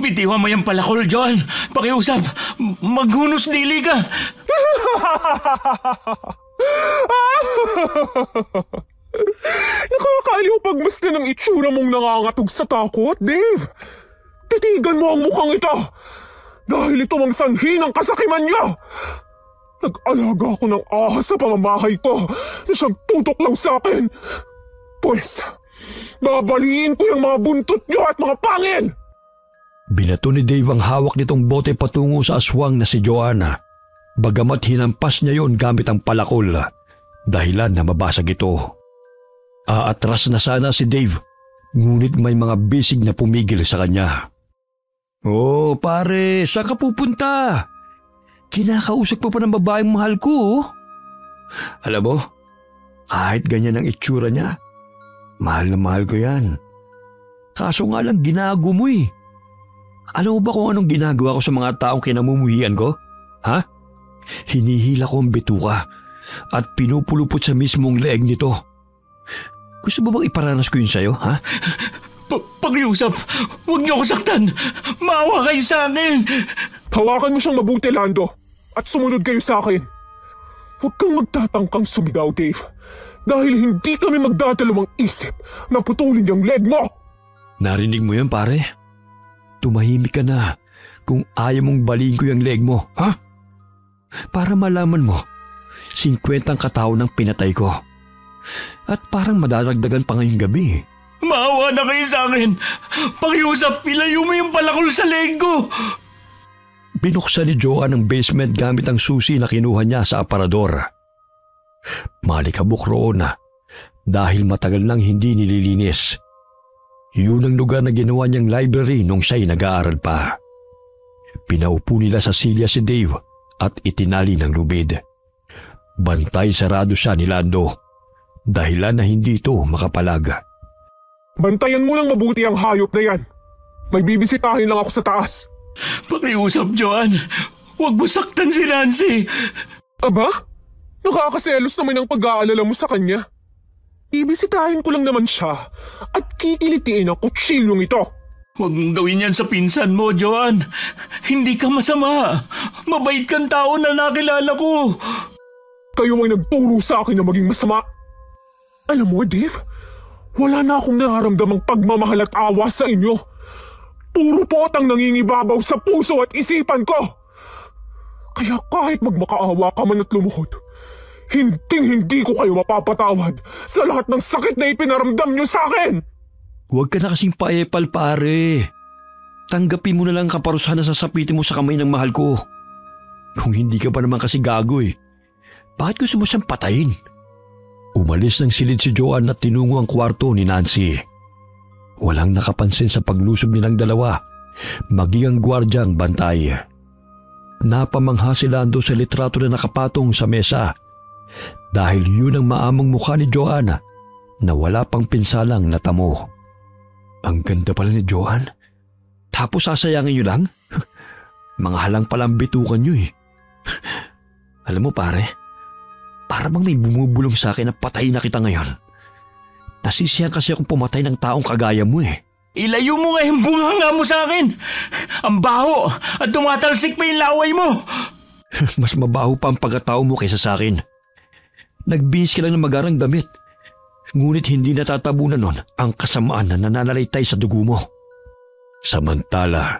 Bitiwan mo yung palakol, John. Pakiusap. Maghunos dili ka. Nakakaaliw pagmasdan ng itsura mong nangangatog sa takot, Dave. Titigan mo ang mukhang ito. Dahil ito ang sanhi ng kasakiman niya. Nag-alaga ako ng ahas sa pamamahay ko na siyang tutok lang sa akin. Pues, babaliin ko yung mga buntot niyo at mga pangil! Binato ni Dave ang hawak nitong bote patungo sa aswang na si Joanna. Bagamat hinampas niya yon gamit ang palakol, dahilan na mabasag ito. Aatras na sana si Dave, ngunit may mga bisig na pumigil sa kanya. Oh, pare, saan ka pupunta? Kinakausap pa ng babaeng mahal ko. Alam mo, kahit ganyan ang itsura niya, mahal na mahal ko yan. Kaso nga lang ginago mo eh. Alam mo ba kung anong ginagawa ko sa mga taong kinamumuhian ko? Ha? Hinihila ko ang bituka at pinupulupot sa mismong leeg nito. Gusto mo bang iparanas ko yun sa'yo, ha? Pakiusap, huwag niyo ako saktan. Maawa kayo sa akin. Hawakan mo siyang mabuti, Lando, at sumunod kayo sa akin. Huwag kang magtatangkang sumigaw, Dave, dahil hindi kami magdadalawang isip na putulin yung leg mo. Narinig mo yun, pare? Tumahimik ka na kung ayaw mong baliin ko yung leg mo, ha? Para malaman mo, 50 ang katao ng pinatay ko. At parang madadagdagan pa ngayong gabi. Maawa na kayo sa akin. Pakiusap, ilayo mo yung palakol sa leg ko. Binuksan ni Joanne ang basement gamit ang susi na kinuha niya sa aparador. Malikabok roon na dahil matagal nang hindi nililinis. Yun ang lugar na ginawa niyang library nung siya'y nag-aaral pa. Pinaupo nila sa silya si Dave at itinali ng lubid. Bantay sarado siya ni Lando, dahilan na hindi ito makapalag. Bantayan mo lang mabuti ang hayop na yan. May bibisitahin lang ako sa taas. Pakiusap, Joanne. Huwag mo saktan si Nancy. Aba? Nakakaselos naman ang pag-aalala mo sa kanya. Ibisitahin ko lang naman siya at kikilitiin ang kutsilyong ito. Huwag mong gawin yan sa pinsan mo, Joanne. Hindi ka masama. Mabait kang tao na nakilala ko. Kayo ay nagturo sa akin na maging masama. Alam mo, Dave, wala na akong nararamdamang pagmamahal at awa sa inyo. Puro pot ang nangingibabaw sa puso at isipan ko. Kaya kahit magmakaawa ka man at lumuhod, hindi ko kayo mapapatawad sa lahat ng sakit na ipinaramdam nyo sa akin. Huwag ka na kasing paepal, pare. Tanggapin mo na lang ang kaparusahan na sasapitin mo sa kamay ng mahal ko. Kung hindi ka pa naman kasi gago eh, bakit gusto mo siyang patayin? Umalis ng silid si Joanne at tinungo ang kwarto ni Nancy. Walang nakapansin sa paglusob nilang dalawa, maging ang gwardyang bantay. Napamangha si Lando sa litrato na nakapatong sa mesa dahil yun ang maamong mukha ni Joanne na wala pang pinsalang natamo. Ang ganda pala ni Joanne. Tapos sasayangin nyo lang? Mga halang palang bitukan nyo eh. Alam mo pare, para bang may bumubulong sa akin na patayin na kita ngayon. Nasisiyahan kasi akong pumatay ng taong kagaya mo eh. Ilayo mo nga yung bunganga mo sa akin. Ang baho at tumatalsik pa yung laway mo. Mas mabaho pa ang pagkatao mo kaysa sa akin. Nagbihis ka lang ng magarang damit. Ngunit hindi natatabunan nun ang kasamaan na nananalaytay sa dugo mo. Samantala,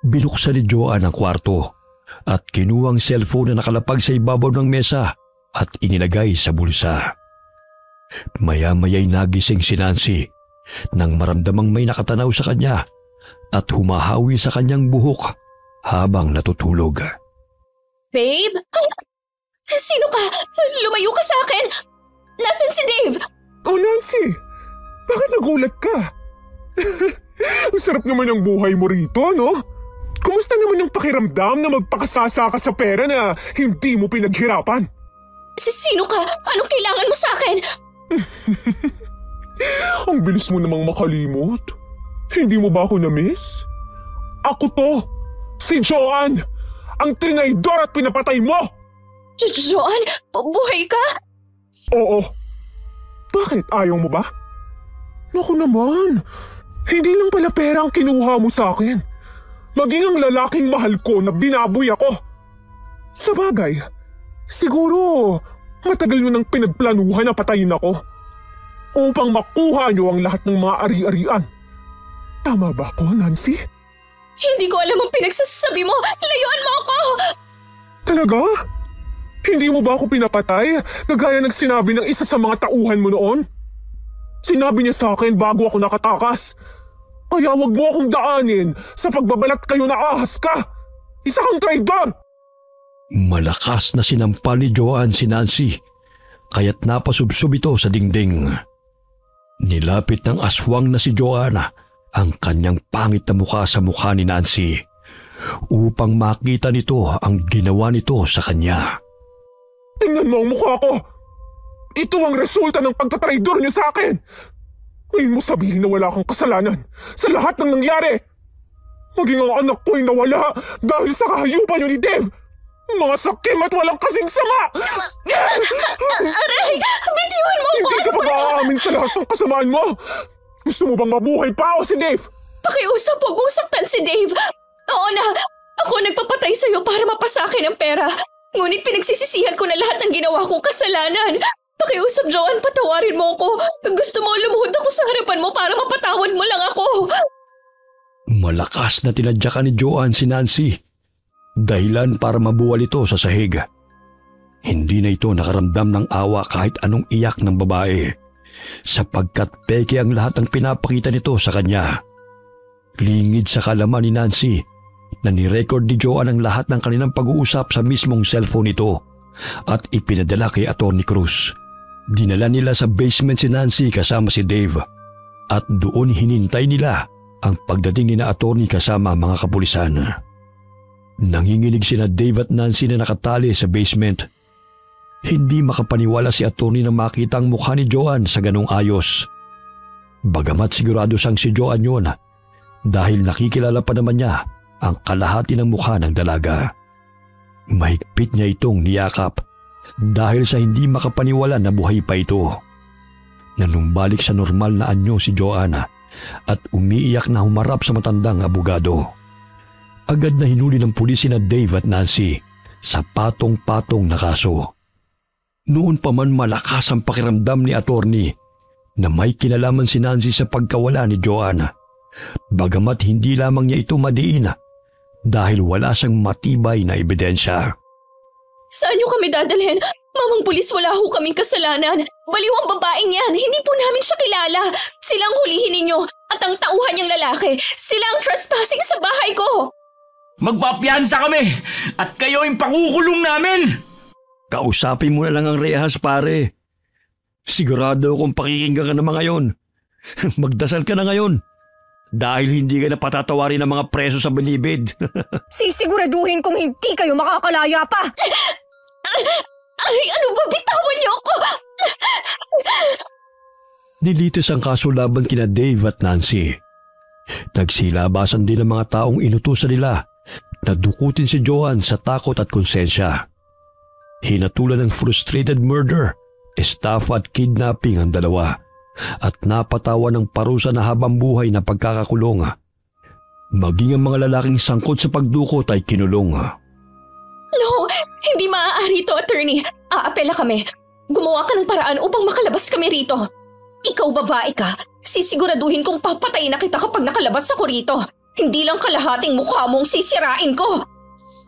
binuksan ni Joanne ang kwarto at kinuha ang cellphone na nakalapag sa ibabaw ng mesa at inilagay sa bulsa. Maya-maya'y nagising si Nancy nang maramdamang may nakatanaw sa kanya at humahawi sa kanyang buhok habang natutulog. Babe? Sino ka? Lumayo ka sa akin! Nasaan si Dave? Oh, Nancy! Bakit nagulat ka? Ang sarap naman ang buhay mo rito, no? Kumusta naman yung pakiramdam na magpakasasa ka sa pera na hindi mo pinaghirapan? Sino ka? Anong kailangan mo sa akin? Ang bilis mo namang makalimot. Hindi mo ba ako na-miss? Ako to, si Joanne, ang trinaydor at pinapatay mo! Joanne, buhay ka? Oo. Bakit? Ayaw mo ba? Naku naman, hindi lang pala pera ang kinuha mo sa akin. Maging ang lalaking mahal ko na binaboy ako. Sa bagay, siguro matagal nyo nang pinagplanuhan na patayin ako upang makuha nyo ang lahat ng mga ari-arian. Tama ba ako, Nancy? Hindi ko alam ang pinagsasabi mo. Layuan mo ako! Talaga? Hindi mo ba ako pinapatay kagaya ng sinabi ng isa sa mga tauhan mo noon? Sinabi niya sa akin bago ako nakatakas. Kaya wag mo akong daanin sa pagbabalat kayo na ahas ka! Isa kang traidor! Malakas na sinampal ni Joanne si Nancy, kaya't napasubsob ito sa dingding. Nilapit ng aswang na si Joanne ang kanyang pangit na mukha sa mukha ni Nancy upang makita nito ang ginawa nito sa kanya. Tingnan mo ang mukha ko! Ito ang resulta ng pagtatraidor niyo sa akin! Ngayon mo sabihin na wala kang kasalanan sa lahat ng nangyari! Maging ang anak ko'y nawala dahil sa kahayupan niyo ni Dave! Mga sakim at walang kasing sama! Aray! Bitiwan mo ako! Hindi ka pa maaamin sa lahat ng kasamaan mo! Gusto mo bang mabuhay pa o si Dave? Pakiusap, huwag mong saktan si Dave. Oo na, ako nagpapatay sa'yo para mapasakin ang pera. Ngunit pinagsisisihan ko na lahat ng ginawa kong kasalanan. Pakiusap, Joanne, patawarin mo ako. Gusto mo lumuhod ako sa harapan mo para mapatawad mo lang ako. Malakas na tinadyakan ni Joanne si Nancy. Dahilan para mabuwal ito sa sahig. Hindi na ito nakaramdam ng awa kahit anong iyak ng babae, sapagkat peke ang lahat ng pinapakita nito sa kanya. Lingid sa kalaman ni Nancy na nirecord ni Joanne ang lahat ng kanilang pag-uusap sa mismong cellphone nito at ipinadala kay Atty. Cruz. Dinala nila sa basement si Nancy kasama si Dave at doon hinintay nila ang pagdating ni na attorney kasama mga kapulisan. Nanginginig sina Dave at Nancy na nakatali sa basement. Hindi makapaniwala si attorney na makita ang mukha ni Joanne sa ganong ayos. Bagamat sigurado siyang si Joanne yun dahil nakikilala pa naman niya ang kalahati ng mukha ng dalaga. Mahigpit niya itong niyakap dahil sa hindi makapaniwala na buhay pa ito. Nanumbalik sa normal na anyo si Joanne at umiiyak na humarap sa matandang abogado. Agad na hinuli ng pulis sina Dave at Nancy sa patong-patong na kaso. Noon pa man malakas ang pakiramdam ni attorney na may kinalaman si Nancy sa pagkawala ni Joanne. Bagamat hindi lamang niya ito madiin dahil wala siyang matibay na ebidensya. Saan niyo kami dadalhin? Mamang pulis, wala ho kaming kasalanan. Baliw ang babaeng yan. Hindi po namin siya kilala. Sila ang hulihin ninyo at ang tauhan niyang lalaki. Sila ang trespassing sa bahay ko. Magpapiyansa kami at kayo ang pakukulong namin! Kausapin mo na lang ang rehas, pare. Sigurado akong pakikinggan ka na mga yon. Magdasal ka na ngayon. Dahil hindi ka na patatawarin ng mga preso sa bilibid. Sisiguraduhin kong hindi kayo makakalaya pa! Ay, ano ba? Bitawan niyo ako! Nilitis ang kaso laban kina Dave at Nancy. Nagsilabasan din ang mga taong inutusan nila na dukutin si Joanne sa takot at konsensya. Hinatulan ng frustrated murder, estafa at kidnapping ang dalawa at napatawan ng parusa na habang buhay na pagkakakulong. Maging ang mga lalaking sangkot sa pagdukot ay kinulong. No, hindi maaari ito, attorney. Aapela kami. Gumawa ka ng paraan upang makalabas kami rito. Ikaw babae ka, sisiguraduhin kong papatayin na kita kapag nakalabas ako rito. Hindi lang kalahating mukha mong sisirain ko.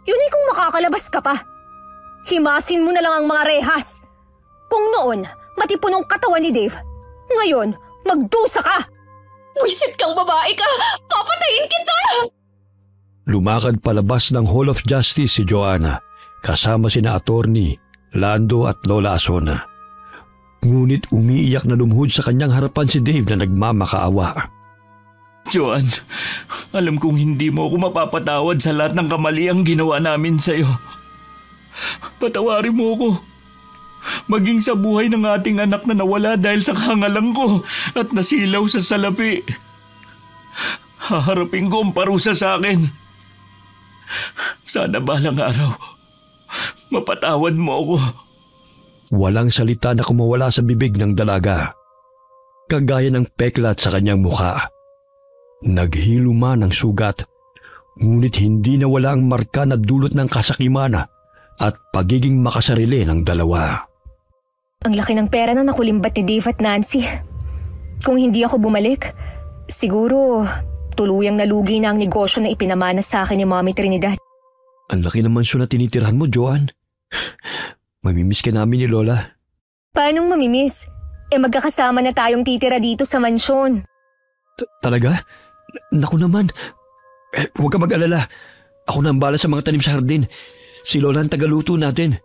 Yun ay kung makakalabas ka pa. Himasin mo na lang ang mga rehas. Kung noon, matipunong katawan ni Dave, ngayon, magdusa ka! Wisit kang babae ka! Papatayin kita! Lumakad palabas ng Hall of Justice si Joanne kasama sina attorney, Lando at Lola Asona. Ngunit umiiyak na lumuhod sa kanyang harapan si Dave na nagmamakaawa. Joanne, alam kong hindi mo ako mapapatawad sa lahat ng kamaliang ginawa namin sa'yo. Patawarin mo ako. Maging sa buhay ng ating anak na nawala dahil sa kahangalang ko at nasilaw sa salapi. Haharapin ko ang parusa sa akin. Sana balang araw, mapatawad mo ako. Walang salita na kumawala sa bibig ng dalaga. Kagaya ng peklat sa kanyang mukha. Naghilo man ang sugat, ngunit hindi nawala ang marka na dulot ng kasakiman at pagiging makasarili ng dalawa. Ang laki ng pera na nakulimbat ni Dave at Nancy. Kung hindi ako bumalik, siguro tuluyang nalugi na ang negosyo na ipinamana sa akin ni Mommy Trinidad. Ang laki ng mansyon na tinitirhan mo, Joanne. Mamimiss ka namin ni Lola. Paanong mamimiss? Magkakasama na tayong titira dito sa mansyon. Talaga? Naku naman. Huwag ka mag-alala. Ako na ang bala sa mga tanim sa hardin. Si Lola ang tagaluto natin.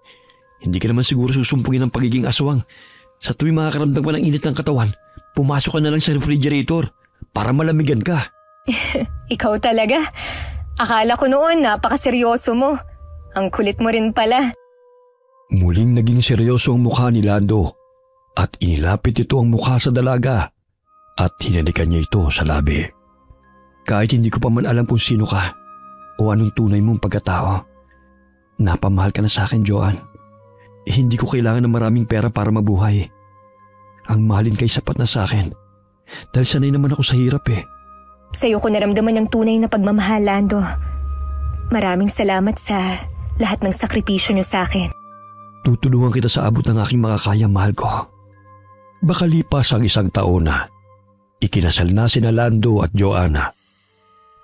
Hindi ka naman siguro susumpungin ng pagiging aswang. Sa tuwing makakaramdam ka ng init ng katawan, pumasok ka na lang sa refrigerator para malamigan ka. Ikaw talaga. Akala ko noon napakaseryoso mo. Ang kulit mo rin pala. Muling naging seryoso ang mukha ni Lando at inilapit ito ang mukha sa dalaga at hinalikan niya ito sa labi. Kahit hindi ko pa man alam kung sino ka o anong tunay mong pagkatao, napamahal ka na sa akin, Joanne. Hindi ko kailangan ng maraming pera para mabuhay. Ang mahalin kay sapat na sa akin dahil sanay naman ako sa hirap eh. Sa'yo ko naramdaman ng tunay na pagmamahal, Lando. Maraming salamat sa lahat ng sakripisyo niyo sa akin. Tutulungan kita sa abot ng aking makakaya, mahal ko. Bakalipas ang 1 taon na, ikinasal na sina Lando at Joanna.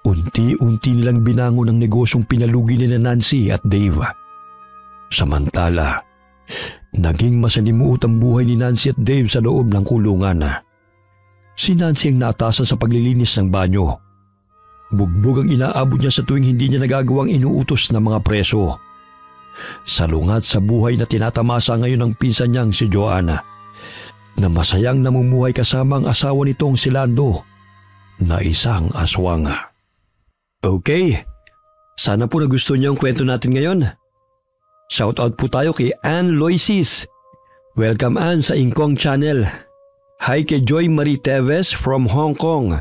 Unti-unti nilang binangon ang negosyong pinalugi ni Nancy at Dave. Samantala, naging masalimuot ang buhay ni Nancy at Dave sa loob ng kulungan. Si Nancy ang naatasan sa paglilinis ng banyo. Bugbog ang inaabot niya sa tuwing hindi niya nagagawang inuutos ng mga preso. Salungat sa buhay na tinatamasa ngayon ng pinsan niyang si Joanna, na masayang namumuhay kasama ang asawa nitong si Lando, na isang aswang. Okay, sana po nagustuhan niyo ang kwento natin ngayon. Shoutout po tayo kay Ann Loisis. Welcome Ann sa Ingkong Channel. Hi kay Joy Marie Teves from Hong Kong.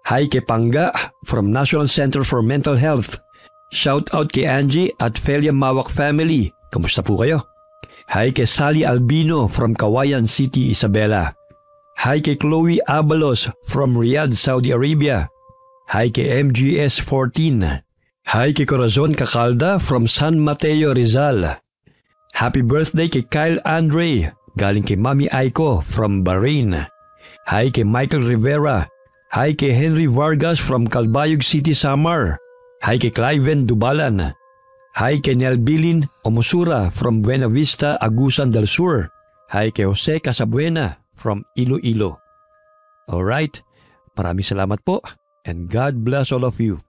Hi kay Pangga from National Center for Mental Health. Shoutout kay Angie at Felia Mawak family. Kamusta po kayo? Hi kay Sally Albino from Kawayan City, Isabela. Hi kay Chloe Abalos from Riyadh, Saudi Arabia. Hi kay MGS14. Hi kay Corazon Cacalda from San Mateo, Rizal. Happy birthday kay Kyle Andre, galing kay Mami Aiko from Bahrain. Hi kay Michael Rivera. Hi kay Henry Vargas from Calbayog City, Samar. Hi kay Cliven Dubalan. Hi kay Nel Bilin Omusura from Buena Vista, Agusan del Sur. Hi kay Jose Casabuena from Iloilo. Alright, maraming salamat po and God bless all of you.